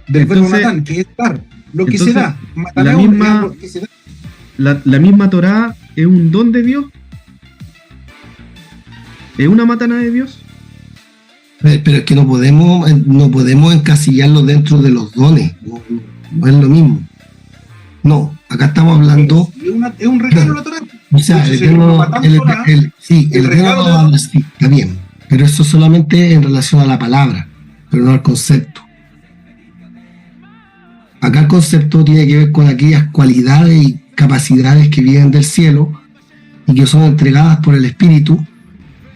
del verbo Natán, que es dar, lo que se da. Mataná lo que se da. La misma Torá es un don de Dios. ¿Es una mataná de Dios? Pero es que no podemos encasillarlo dentro de los dones. No es lo mismo. No, acá estamos hablando. Es un regalo la Torá. O sea, el Eterno, sí, el Eterno sí, está bien, pero eso solamente en relación a la palabra, pero no al concepto. Acá el concepto tiene que ver con aquellas cualidades y capacidades que vienen del cielo y que son entregadas por el Espíritu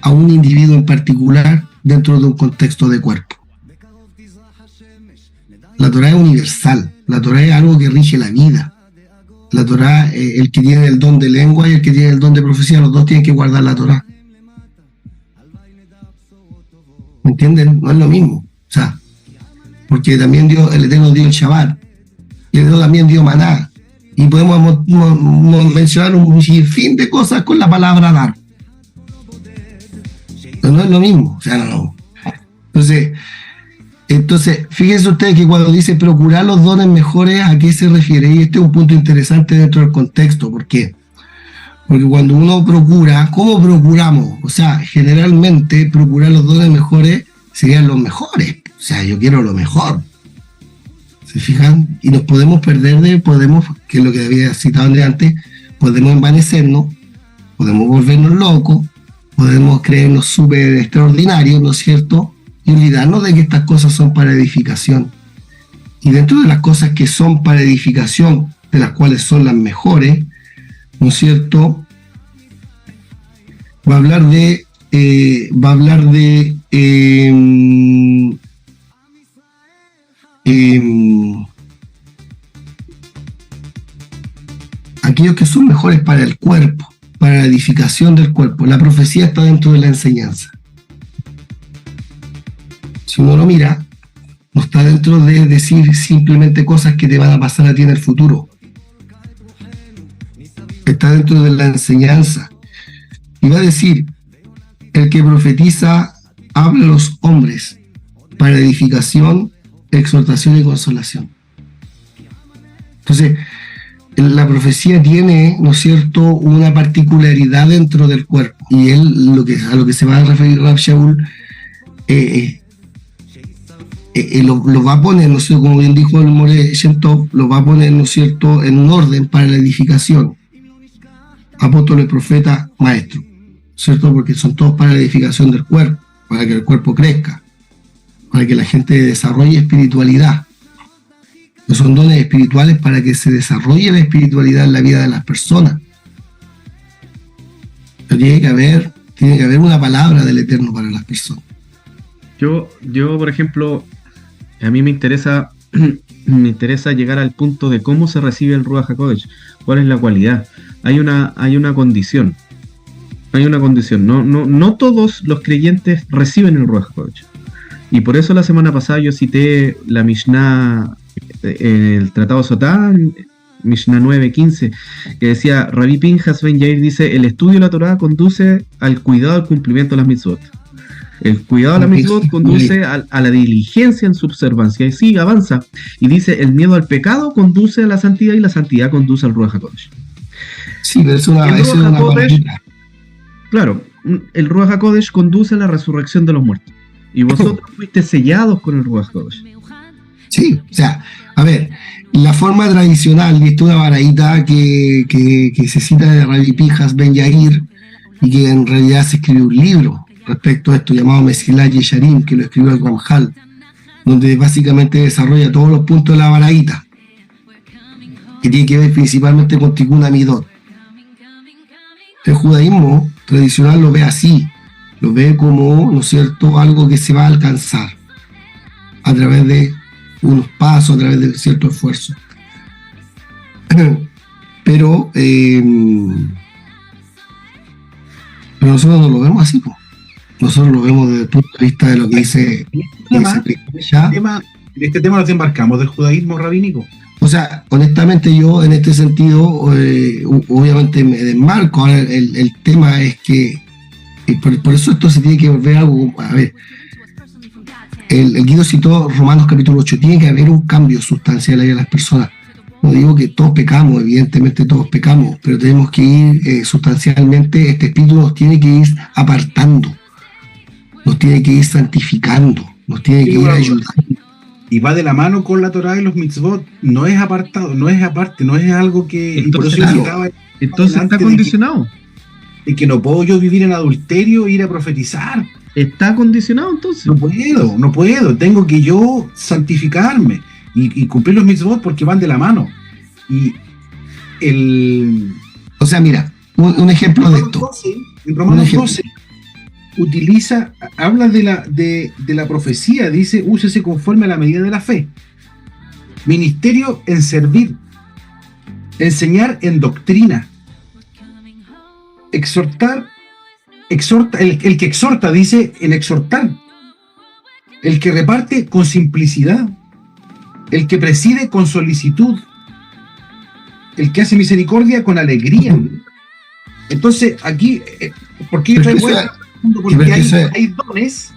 a un individuo en particular dentro de un contexto de cuerpo. La Torá es universal, la Torá es algo que rige la vida. La Torá, el que tiene el don de lengua y el que tiene el don de profecía, los dos tienen que guardar la Torá. ¿Me entienden? No es lo mismo. O sea, porque también el Eterno dio el Shabbat, y el Eterno también dio maná. Y podemos mencionar un sinfín de cosas con la palabra dar. Pero no es lo mismo. O sea, no. Entonces, fíjense ustedes que cuando dice procurar los dones mejores, ¿a qué se refiere? Y este es un punto interesante dentro del contexto. ¿Por qué? Porque cuando uno procura, ¿cómo procuramos? O sea, generalmente procurar los dones mejores serían los mejores. O sea, yo quiero lo mejor. ¿Se fijan? Y nos podemos perder que es lo que había citado antes, podemos envanecernos, podemos volvernos locos, podemos creernos súper extraordinarios, ¿no es cierto? Y olvidarnos de que estas cosas son para edificación. Y dentro de las cosas que son para edificación, de las cuales son las mejores, ¿no es cierto? Va a hablar de aquellos que son mejores para el cuerpo, para la edificación del cuerpo. La profecía está dentro de la enseñanza. Si uno lo mira, no está dentro de decir simplemente cosas que te van a pasar a ti en el futuro. Está dentro de la enseñanza. Y va a decir, el que profetiza habla a los hombres para edificación, exhortación y consolación. Entonces, la profecía tiene, ¿no es cierto?, una particularidad dentro del cuerpo. Y él, a lo que se va a referir Rab Shaul, lo va a poner, ¿no es cierto?, como bien dijo el More Shem Tov, lo va a poner, ¿no es cierto?, en un orden para la edificación. Apóstol, profeta, maestro, ¿cierto? Porque son todos para la edificación del cuerpo, para que el cuerpo crezca, para que la gente desarrolle espiritualidad. Que son dones espirituales para que se desarrolle la espiritualidad en la vida de las personas. Pero tiene que haber una palabra del Eterno para las personas. Yo por ejemplo, a mí me interesa llegar al punto de cómo se recibe el Ruach HaKodesh, cuál es la cualidad. Hay una condición. No todos los creyentes reciben el Ruach HaKodesh. Y por eso la semana pasada yo cité la Mishnah en el Tratado Sotá, Mishnah 9:15, que decía, Rabbi Pinhas Ben Yair dice, el estudio de la Torá conduce al cuidado del cumplimiento de las mitzvot. El cuidado de la mitzvot conduce a la diligencia en su observancia. Y sí, avanza. Y dice, el miedo al pecado conduce a la santidad y la santidad conduce al Ruach HaKodesh. Sí, pero es una palabra. Claro, el Ruach HaKodesh conduce a la resurrección de los muertos. Y vosotros fuiste sellados con el Ruach HaKodesh. Sí, o sea, a ver, la forma tradicional, y esto es una baraíta que se cita de Rabbi Pinhas Ben Yair, y que en realidad se escribió un libro respecto a esto llamado Mesilat Yesharim, que lo escribió el Ramjal, donde básicamente desarrolla todos los puntos de la baraíta, que tiene que ver principalmente con Tikkun Amidot. El judaísmo tradicional lo ve así, lo ve como, ¿no es cierto?, algo que se va a alcanzar a través de unos pasos, a través de cierto esfuerzo. Pero nosotros no lo vemos así, pues. Nosotros lo vemos desde el punto de vista de lo que dice este tema nos embarcamos del judaísmo rabínico. O sea, honestamente yo en este sentido, obviamente me desmarco. Ahora el tema es que, por eso esto se tiene que volver algo, a ver, el Guido citó Romanos capítulo 8, tiene que haber un cambio sustancial ahí en las personas. No digo que todos pecamos, evidentemente todos pecamos, pero tenemos que ir sustancialmente, este espíritu nos tiene que ir apartando, nos tiene que ir santificando, nos tiene que ir ayudando. Y va de la mano con la Torá y los mitzvot, no es apartado, no es aparte, no es algo que... Entonces, por eso Entonces está Adelante condicionado. de que no puedo yo vivir en adulterio e ir a profetizar. Está condicionado entonces. No puedo. Tengo que yo santificarme y cumplir los mitzvot porque van de la mano. Y O sea, mira, un ejemplo de esto. En Romanos 12 habla de la profecía, dice, úsese conforme a la medida de la fe. Ministerio en servir, enseñar en doctrina, exhortar, el que exhorta, dice, en exhortar, el que reparte con simplicidad, el que preside con solicitud, el que hace misericordia con alegría. Entonces, aquí, ¿por qué yo traigo esto? Porque hay dones,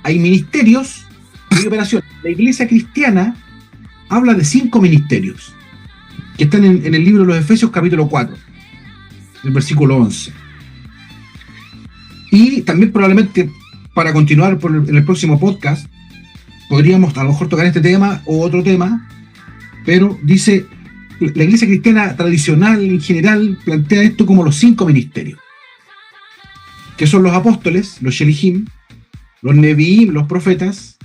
hay ministerios, hay operaciones. La iglesia cristiana habla de 5 ministerios que están en el libro de los Efesios, capítulo 4, el versículo 11. Y también probablemente, para continuar en el próximo podcast, podríamos a lo mejor tocar este tema o otro tema, pero dice, la iglesia cristiana tradicional en general plantea esto como los 5 ministerios, que son los apóstoles, los shelihim, los neviim, los profetas,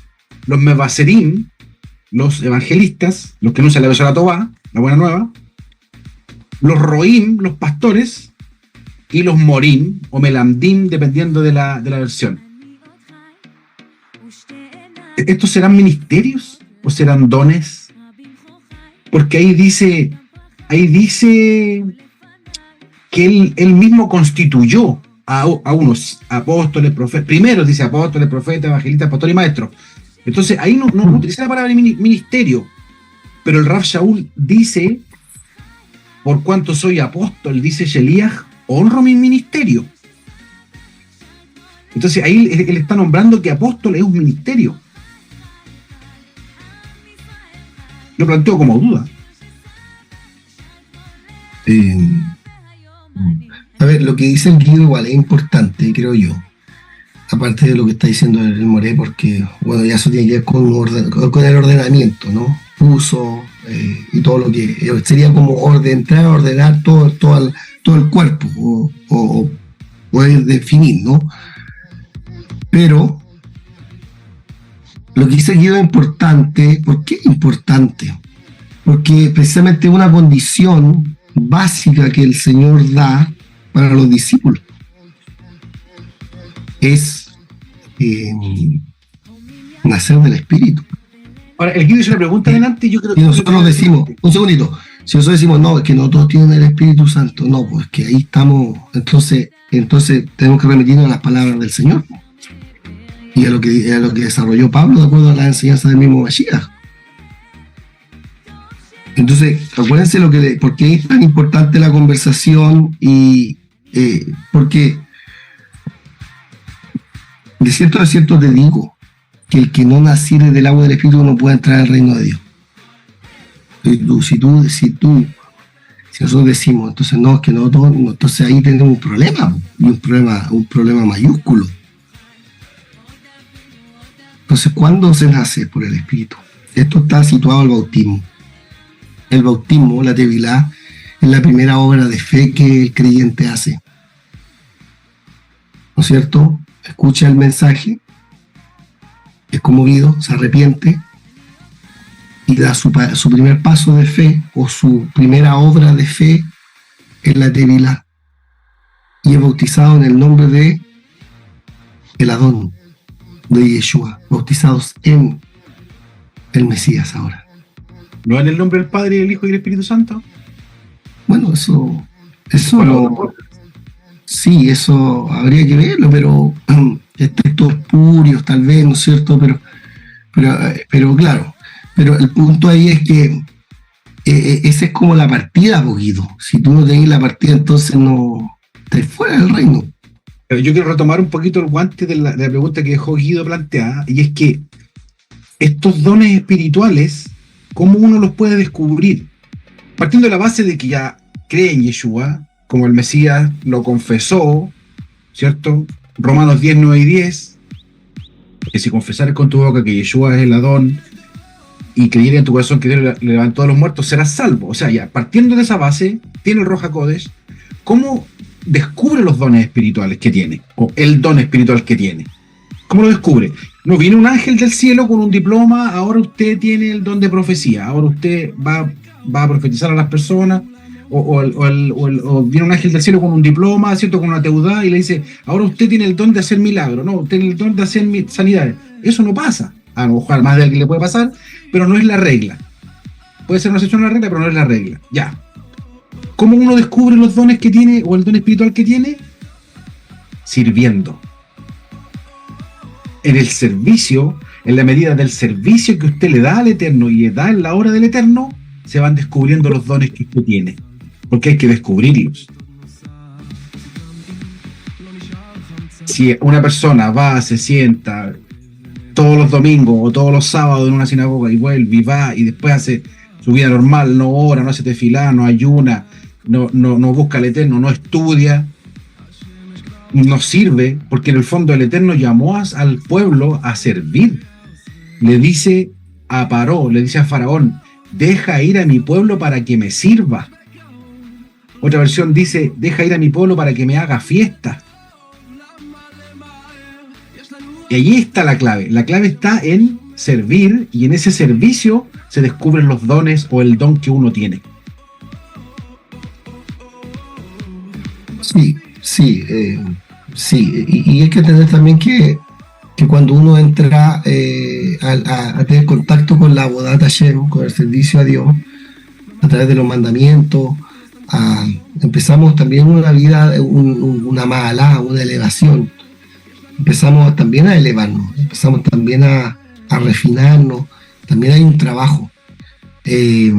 los mevaserim, los evangelistas, los que anuncian la Beshara Tová, la buena nueva, los roim, los pastores, y los morim o melamdim, dependiendo de la versión. ¿Estos serán ministerios o serán dones? Porque ahí dice que él mismo constituyó a unos apóstoles, profetas, primero dice apóstoles, profetas, evangelistas, pastores y maestros. Entonces ahí no utiliza la palabra ministerio, pero el Rav Shaul dice, por cuanto soy apóstol, dice Sheliach, honro mi ministerio. Entonces ahí él está nombrando que apóstol es un ministerio. Lo planteo como duda. A ver, lo que dice el Guido igual es importante, creo yo. Aparte de lo que está diciendo el Moré, porque, bueno, ya eso tiene que ver con el ordenamiento, ¿no? Uso y todo lo que sería como entrar a ordenar todo el cuerpo o poder definir, ¿no? Pero lo que dice Guido es importante. ¿Por qué es importante? Porque precisamente una condición básica que el Señor da para los discípulos es nacer del Espíritu. Ahora, el Guido hizo una pregunta delante y yo creo que... Y nosotros decimos, un segundito, si nosotros decimos, no, es que no todos tienen el Espíritu Santo, no, pues que ahí estamos, entonces tenemos que remitirnos a las palabras del Señor y a lo que desarrolló Pablo de acuerdo a las enseñanzas del mismo Mashiach. Entonces, acuérdense por qué es tan importante la conversación y porque de cierto te digo que el que no naciere del agua del Espíritu no puede entrar al reino de Dios. Si nosotros decimos, entonces no, es que no, entonces ahí tenemos un problema, y un problema mayúsculo. Entonces, ¿cuándo se nace por el Espíritu? Esto está situado al bautismo. El bautismo, la tevilá, es la primera obra de fe que el creyente hace. ¿No es cierto? Escucha el mensaje, es conmovido, se arrepiente y da su primer paso de fe o su primera obra de fe en la tevilá y es bautizado en el nombre de el Adón, de Yeshua, bautizados en el Mesías ahora. ¿No en el nombre del Padre, del Hijo y del Espíritu Santo? Bueno, eso sí, eso habría que verlo, pero textos purios tal vez, ¿no es cierto? Pero claro, pero el punto ahí es que esa es como la partida, poquito. Si tú no tenés la partida, entonces no estás fuera del reino. Pero yo quiero retomar un poquito el guante de la pregunta que dejó Guido planteada, y es que estos dones espirituales, ¿cómo uno los puede descubrir? Partiendo de la base de que ya cree en Yeshua, como el Mesías lo confesó, ¿cierto? Romanos 10, 9 y 10, que si confesares con tu boca que Yeshua es el Adón y creyeres en tu corazón que Dios le levantó a los muertos, serás salvo. O sea, ya partiendo de esa base, tiene el Roja Kodesh, ¿cómo descubre los dones espirituales que tiene? O el don espiritual que tiene. ¿Cómo lo descubre? No viene un ángel del cielo con un diploma, ahora usted tiene el don de profecía, ahora usted va a profetizar a las personas, o viene un ángel del cielo con un diploma, ¿cierto? Con una teudad y le dice, ahora usted tiene el don de hacer milagros, no, usted tiene el don de hacer sanidades. Eso no pasa. A lo mejor más de alguien le puede pasar, pero no es la regla. Puede ser una excepción a la regla, pero no es la regla. Ya. ¿Cómo uno descubre los dones que tiene o el don espiritual que tiene? Sirviendo. En el servicio, en la medida del servicio que usted le da al Eterno y le da en la obra del Eterno, se van descubriendo los dones que usted tiene. Porque hay que descubrirlos. Si una persona va, se sienta todos los domingos o todos los sábados en una sinagoga y vuelve y va y después hace su vida normal, no ora, no hace tefilá, no ayuna, no busca al Eterno, no estudia, no sirve, porque en el fondo el Eterno llamó al pueblo a servir. Le dice a Paró, le dice a Faraón, deja ir a mi pueblo para que me sirva. Otra versión dice, deja ir a mi pueblo para que me haga fiesta. Y allí está la clave. La clave está en servir, y en ese servicio se descubren los dones o el don que uno tiene. Sí. Y hay que entender también que cuando uno entra a tener contacto con la Avodat Hashem, con el servicio a Dios, a través de los mandamientos, empezamos también una vida, una ma'alá, una elevación. Empezamos también a elevarnos, empezamos también a refinarnos, también hay un trabajo. Y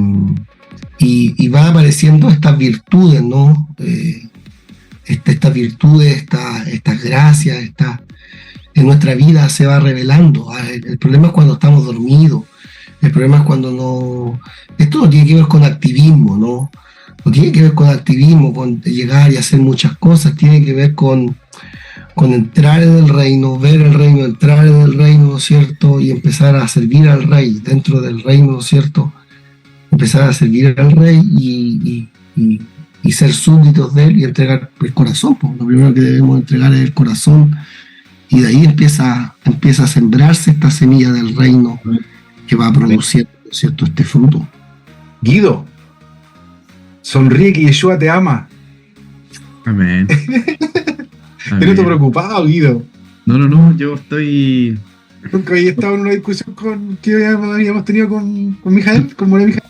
van apareciendo estas virtudes, ¿no? Estas virtudes, estas gracias, en nuestra vida se va revelando. El problema es cuando estamos dormidos, el problema es cuando no... Esto no tiene que ver con activismo, ¿no? No tiene que ver con activismo, con llegar y hacer muchas cosas, tiene que ver con entrar en el reino, ver el reino, entrar en el reino, ¿no es cierto? Y empezar a servir al rey dentro del reino, ¿no es cierto? Empezar a servir al rey y ser súbditos de él y entregar el corazón. Pues lo primero que debemos entregar es el corazón, y de ahí empieza a sembrarse esta semilla del reino que va a producir, ¿no es cierto?, este fruto. Guido, sonríe que Yeshua te ama. Amén. Te noto preocupado, Guido. No, yo estoy... Nunca había estado en una discusión que habíamos tenido con Mijael, con Moré Mijael.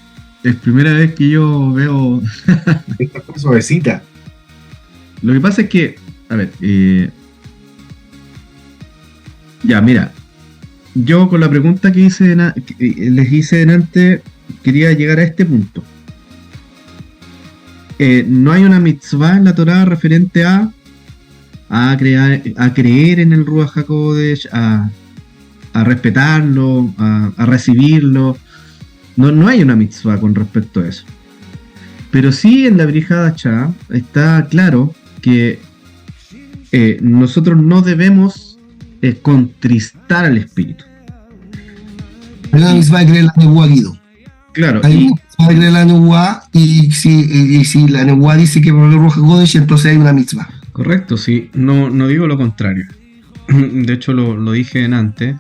Es primera vez que yo veo... Esta cosa suavecita. Lo que pasa es que, a ver, ya, mira, yo con la pregunta que les hice delante, quería llegar a este punto. No hay una mitzvah en la Torá referente a creer en el Ruach HaKodesh, a respetarlo, a recibirlo. No hay una mitzvah con respecto a eso. Pero sí en la Brijá Hachá está claro que nosotros no debemos contristar al espíritu. Hay una mitzvah de creer en la Nebuá, Guido. Claro. Hay una mitzvah de creer en la Nebuá, y si la Nebuá dice que por el Ruach HaKodesh, entonces hay una mitzvah. Correcto, sí. No digo lo contrario. De hecho, lo dije antes.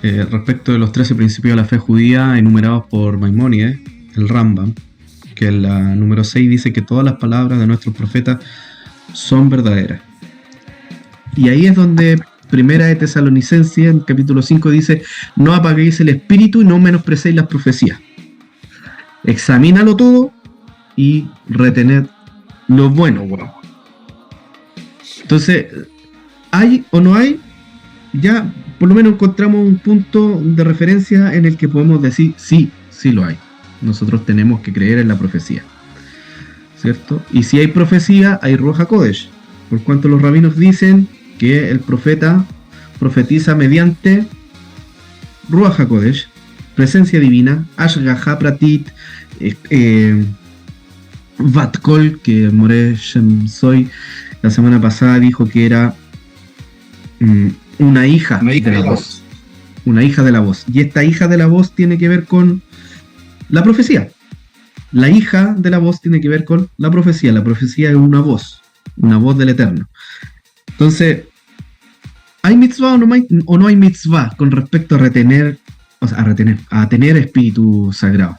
Respecto de los 13 principios de la fe judía enumerados por Maimónides, el Rambam, que en la número 6 dice que todas las palabras de nuestros profetas son verdaderas. Y ahí es donde Primera de Tesalonicenses, en capítulo 5, dice: no apaguéis el espíritu y no menosprecéis las profecías. Examínalo todo y retened lo bueno. Entonces, ¿hay o no hay? Ya por lo menos encontramos un punto de referencia en el que podemos decir sí lo hay. Nosotros tenemos que creer en la profecía, ¿cierto? Y si hay profecía, hay Ruach HaKodesh, por cuanto los rabinos dicen que el profeta profetiza mediante Ruach HaKodesh, presencia divina, Ashgaha Pratit, Vatkol, que Moré Shemsoy la semana pasada dijo que era una hija de la voz. Una hija de la voz. Y esta hija de la voz tiene que ver con la profecía. La hija de la voz tiene que ver con la profecía. La profecía es una voz del Eterno. Entonces, ¿hay mitzvah o no hay mitzvah con respecto a tener espíritu sagrado?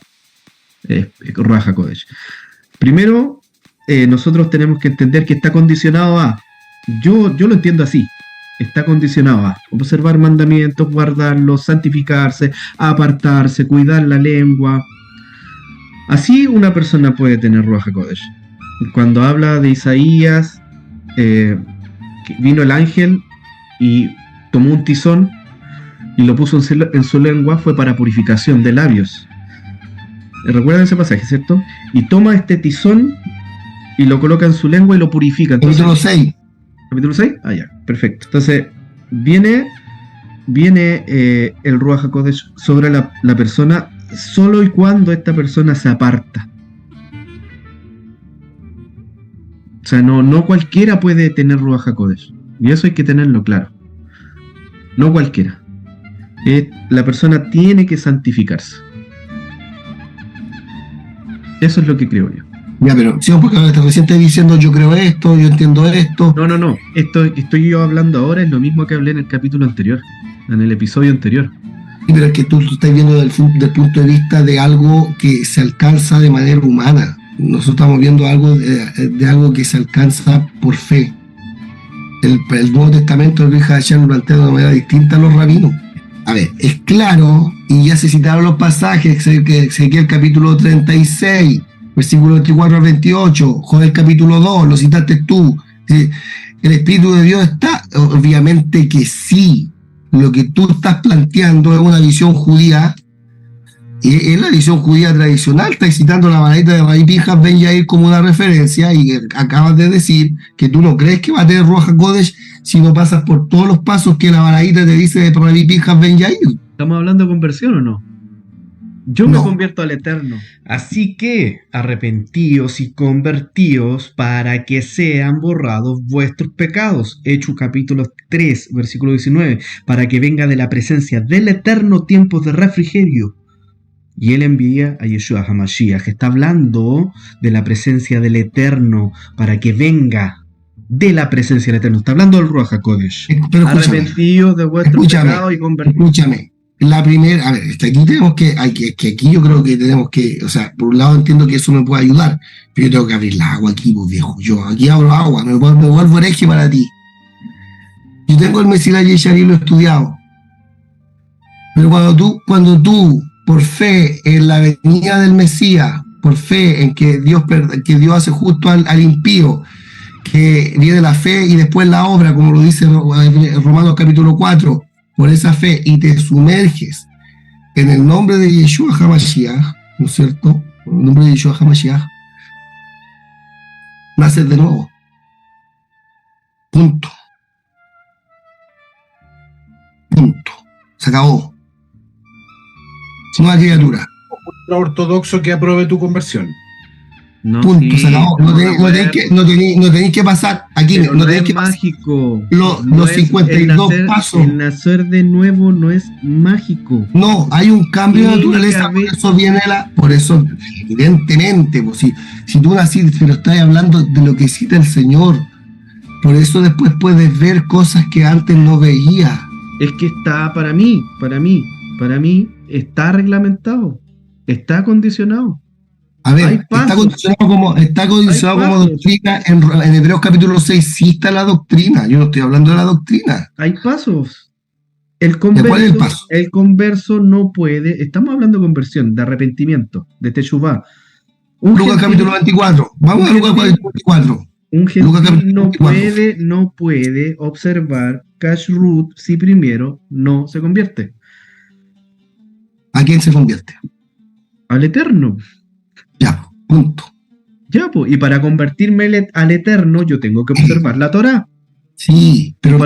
Ruach HaKodesh. Primero, nosotros tenemos que entender que está condicionado a, yo lo entiendo así, está condicionado a observar mandamientos, guardarlos, santificarse, apartarse, cuidar la lengua. Así una persona puede tener Ruach HaKodesh. Cuando habla de Isaías, que vino el ángel y tomó un tizón y lo puso en su lengua, fue para purificación de labios. ¿Recuerdan ese pasaje, cierto? Y toma este tizón y lo coloca en su lengua y lo purifica. Entonces, Capítulo 6. ¿Capítulo 6? Ah, ya, perfecto. Entonces, viene el Ruach HaKodesh sobre la persona solo y cuando esta persona se aparta. O sea, no cualquiera puede tener Ruach HaKodesh. Y eso hay que tenerlo claro. No cualquiera. La persona tiene que santificarse. Eso es lo que creo yo. Ya, pero si porque recién estás diciendo yo creo esto, yo entiendo esto. No. Esto estoy yo hablando ahora es lo mismo que hablé en el capítulo anterior, en el episodio anterior. Sí, pero es que tú estás viendo del punto de vista de algo que se alcanza de manera humana. Nosotros estamos viendo algo de algo que se alcanza por fe. El Nuevo Testamento, el Hija de Hashem, lo plantea de una manera distinta a los rabinos. A ver, es claro, y ya se citaron los pasajes, que el capítulo 36, versículo 24 al 28, Joel capítulo 2, lo citaste tú. El Espíritu de Dios está, obviamente que sí. Lo que tú estás planteando es una visión judía, y es la visión judía tradicional. Estás citando la baraita de Rabbi Pinhas Ben Yair como una referencia, y acabas de decir que tú no crees que va a tener Ruach HaKodesh si no pasas por todos los pasos que la baraita te dice de Rabbi Pinhas Ben Yair. ¿Estamos hablando de conversión o no? Yo me convierto al Eterno. Así que arrepentíos y convertíos para que sean borrados vuestros pecados. Hechos capítulo 3, versículo 19. Para que venga de la presencia del Eterno tiempos de refrigerio. Y él envía a Yeshua HaMashiach, que está hablando de la presencia del Eterno, para que venga de la presencia del Eterno. Está hablando del Ruach HaKodesh. Arrepentíos de vuestros pecados y convertíos. Escúchame. La primera, a ver, aquí tenemos que aquí yo creo que tenemos que, o sea, por un lado entiendo que eso me puede ayudar, pero yo tengo que abrir el agua aquí, pues viejo. Yo aquí abro agua, me vuelvo hereje para ti. Yo tengo el Mesilat Yesharim lo estudiado. Pero cuando tú, por fe en la venida del Mesías, por fe en que Dios hace justo al impío, que viene la fe y después la obra, como lo dice Romanos capítulo 4, por esa fe, y te sumerges en el nombre de Yeshua HaMashiach, ¿no es cierto? En el nombre de Yeshua HaMashiach, naces de nuevo. Punto. Se acabó. Nueva criatura. Un ortodoxo que apruebe tu conversión. No, punto, sí, se acabó. No tenéis que pasar aquí. Pero no no tenéis es que pasar mágico. los 52 pasos. El nacer de nuevo no es mágico. No, hay un cambio de naturaleza. Por eso evidentemente, pues, si tú naciste, pero estás hablando de lo que cita el Señor. Por eso después puedes ver cosas que antes no veías. Es que está, para mí, está reglamentado. Está condicionado. A ver, está condicionado como doctrina. En Hebreos capítulo 6 sí está la doctrina. Yo no estoy hablando de la doctrina. Hay pasos. ¿Cuál es el paso? El converso no puede. Estamos hablando de conversión, de arrepentimiento, de Teshuvah. Lucas capítulo 24. Vamos a Lucas capítulo 24. Un gentil no puede observar Kashrut si primero no se convierte. ¿A quién se convierte? Al Eterno. Ya, punto. Ya, pues, y para convertirme al Eterno yo tengo que observar la Torá. Sí, pero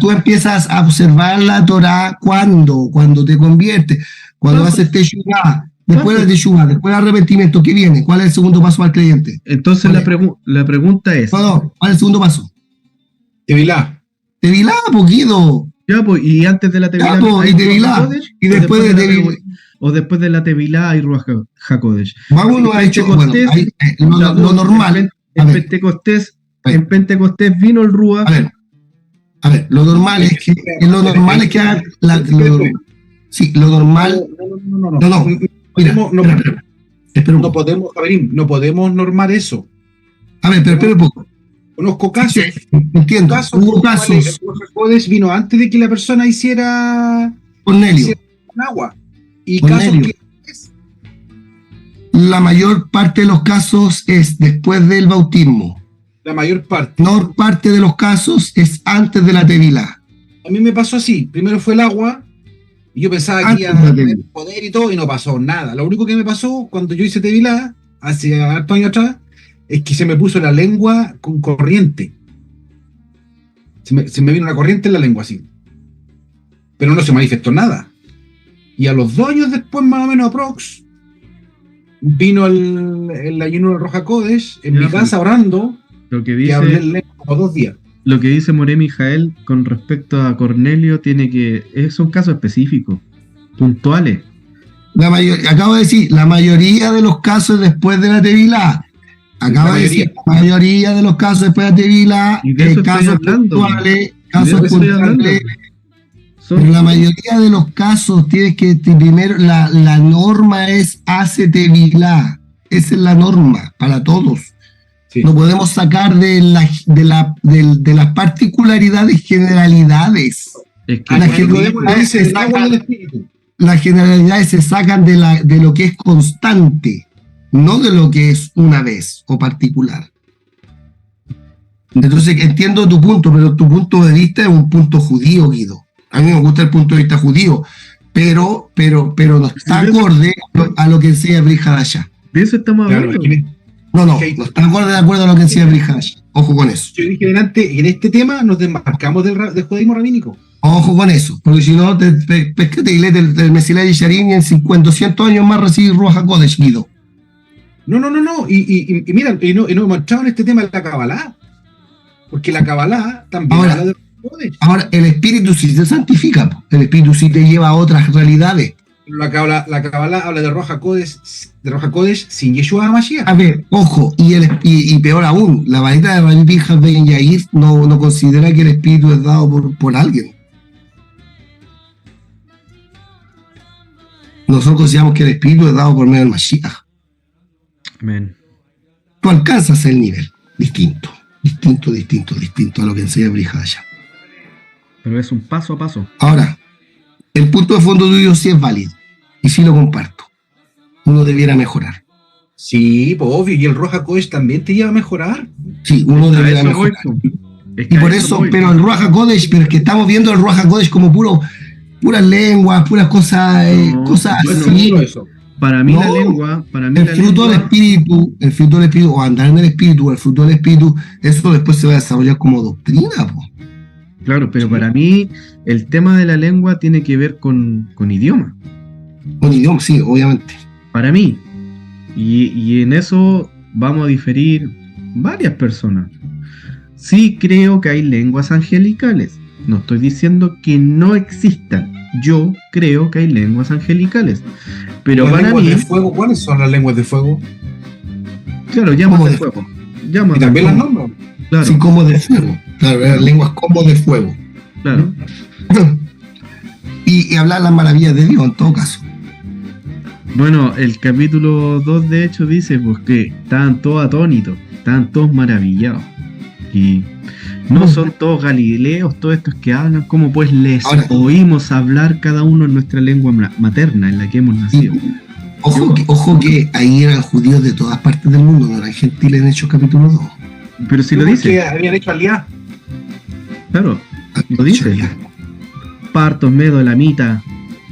tú empiezas a observar la Torá cuando te conviertes, cuando haces Teshuvah, después de Teshuvah, después del arrepentimiento, ¿qué viene? ¿Cuál es el segundo paso al creyente? Entonces la pregunta es... ¿Cuál es el segundo paso? Tevilá, poquito. Ya, pues, y antes de la Tevilá... Y después de Tevilá... o después de la Tevilá hay Ruach HaKodesh. Vámonos a hecho, bueno, lo normal. En Pentecostés vino el Ruach. A ver, lo normal es que hagan lo normal. No. Mira, no podemos, Javerín, no podemos normar eso. A ver, pero espera un poco. Conozco casos. Entiendo. Hubo casos. El vino antes de que la persona hiciera Cornelio. Con agua. Y Cornelio. casos que La mayor parte de los casos es después del bautismo. la mayor parte. No parte de los casos es antes de la Tevilá. A mí me pasó así. Primero fue el agua. Y yo pensaba que iba a tener poder y todo, y no pasó nada. Lo único que me pasó cuando yo hice Tevilá, hace hartos años atrás, es que se me puso la lengua con corriente. Se me vino una corriente en la lengua así. Pero no se manifestó nada. Y a los 2 años después, más o menos aprox, vino el ayuno del Ruach HaKodesh en mi casa orando, Lo que que hablé dice, en lengua como 2 días. lo que dice Moré Mijael con respecto a Cornelio son casos específicos, puntuales. Acabo de decir, la mayoría de los casos después de la Tevilá. Acabo de decir, la mayoría de los casos después de la Tevilá, Y de eso estoy casos hablando. puntuales, De eso estoy hablando. Pero la mayoría de los casos tienes que primero, la norma es hace Tevilá. Esa es la norma para todos. Sí. No podemos sacar de las particularidades generalidades. Es que Las generalidades se sacan de lo que es constante, no de lo que es una vez o particular. Entonces entiendo tu punto, pero tu punto de vista es un punto judío, Guido. A mí me gusta el punto de vista judío, pero no está acorde a lo que enseña Brit Hadashah. de eso estamos hablando. No está de acuerdo a lo que enseña Brit Hadashah. Ojo con eso. Yo dije delante, en este tema nos desmarcamos del judaísmo rabínico. Ojo con eso, porque si no, pescate y lee del Mesilá y Sharim y en 200 años más recibir Ruach HaKodesh, Guido. No. Y mira, y no hemos entrado en este tema de la Kabbalah. Porque la Kabbalah también habla de Ruach HaKodesh. Ahora, el espíritu sí se santifica, po. El espíritu sí te lleva a otras realidades. La Kabbalah habla de Ruach HaKodesh sin Yeshua HaMashiach. A ver, ojo, y peor aún, la varita de Rabbi Pinhas Ben Yair no considera que el espíritu es dado por alguien. Nosotros consideramos que el espíritu es dado por medio del Mashiach. Amén. Tú alcanzas el nivel distinto a lo que enseña Brit Hadashah. Pero es un paso a paso. Ahora, el punto de fondo tuyo sí es válido y sí lo comparto. Uno debiera mejorar. Sí, pues obvio, y el Ruach HaKodesh también te lleva a mejorar. Sí, uno A debiera eso voy, mejorar. po. Es que Y a por eso, voy. pero el Ruach HaKodesh, pero es que estamos viendo el Ruach HaKodesh como puras lenguas, puras cosas, No, cosas No es así. seguro eso. Para mí No. la lengua, El fruto del espíritu, o andar en el espíritu, o el fruto del espíritu, eso después se va a desarrollar como doctrina, po. claro, pero para mí el tema de la lengua tiene que ver con idioma. Con idioma, sí, obviamente. Para mí. Y en eso vamos a diferir varias personas. Sí creo que hay lenguas angelicales. No estoy diciendo que no existan. Yo creo que hay lenguas angelicales. Pero ¿Las para lenguas mí, de fuego? ¿Cuáles son las lenguas de fuego? claro, llamas ¿Cómo de de fuego. Llamas Y de también las fuego. nombran. Claro, Sí, como de fuego. Claro, eran lenguas como de fuego. claro. Y hablar las maravillas de Dios en todo caso. Bueno, el capítulo 2 de hecho dice pues que estaban todos atónitos, estaban todos maravillados. Y no son todos galileos, todos estos que hablan, como pues les Ahora- oímos hablar cada uno en nuestra lengua materna, en la que hemos nacido. Ojo que ahí eran judíos de todas partes del mundo, no eran gentiles en Hechos capítulo 2. Pero si lo Porque dice, habían hecho aliá. claro, lo dice. Partos, Medo, Elamita,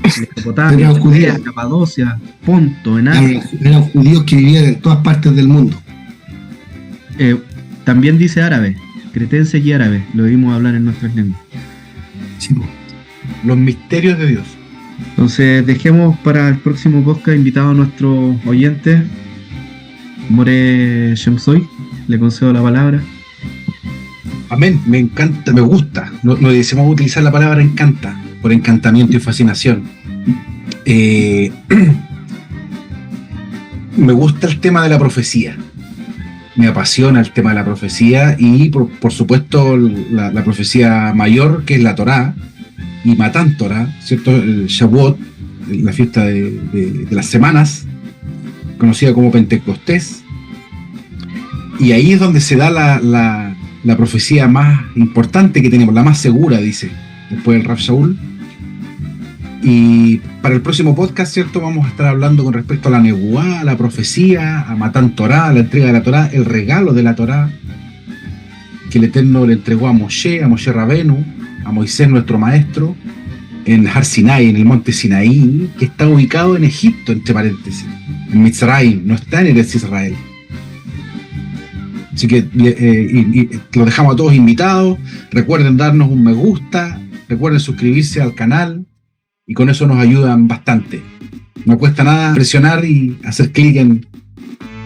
Mesopotamia, Eran judíos. Judea, Capadocia, Ponto, en Asia. Eran judíos que vivían en todas partes del mundo. También dice árabe, cretenses y árabes, lo oímos hablar en nuestras lenguas. Sí, po. Los misterios de Dios. Entonces dejemos para el próximo podcast invitado a nuestro oyente, More Shemsoy, le concedo la palabra. Amén, me encanta, me gusta. No decimos utilizar la palabra encanta, por encantamiento y fascinación. Me gusta el tema de la profecía. Me apasiona el tema de la profecía y, por supuesto, la profecía mayor, que es la Torá, y Matán Torá, ¿cierto? El Shavuot, la fiesta de las semanas, conocida como Pentecostés. Y ahí es donde se da la profecía más importante que tenemos, la más segura, dice, después del Rav Shaul. Y para el próximo podcast, ¿cierto? Vamos a estar hablando con respecto a la Nebuá, a la profecía, a Matán Torá, a la entrega de la Torá, el regalo de la Torá, que el Eterno le entregó a Moshe Rabenu, a Moisés, nuestro maestro, en Har Sinai, en el monte Sinaí, que está ubicado en Egipto, entre paréntesis, en Mitzrayim, no está en Eretz Israel. Así que lo dejamos a todos invitados. Recuerden darnos un me gusta, recuerden suscribirse al canal, y con eso nos ayudan bastante. No cuesta nada presionar y hacer clic en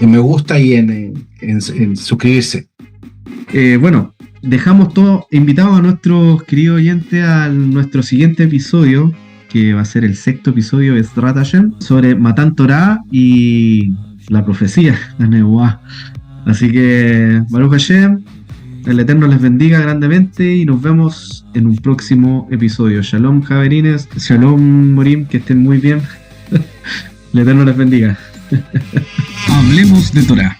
me gusta y en suscribirse. Bueno, dejamos todos invitados a nuestros queridos oyentes a nuestro siguiente episodio, que va a ser el 6º episodio de Ezrat Hashem, sobre Matán Torá y la profecía, la Nebuá. Así que, Baruch Hashem, el Eterno les bendiga grandemente y nos vemos en un próximo episodio. Shalom, Javerines, Shalom, Morim, que estén muy bien. El Eterno les bendiga. Hablemos de Torá,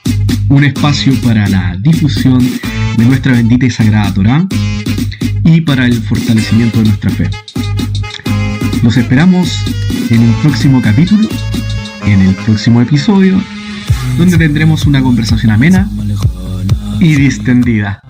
un espacio para la difusión de nuestra bendita y sagrada Torá y para el fortalecimiento de nuestra fe. Los esperamos en un próximo capítulo, en el próximo episodio, donde tendremos una conversación amena y distendida.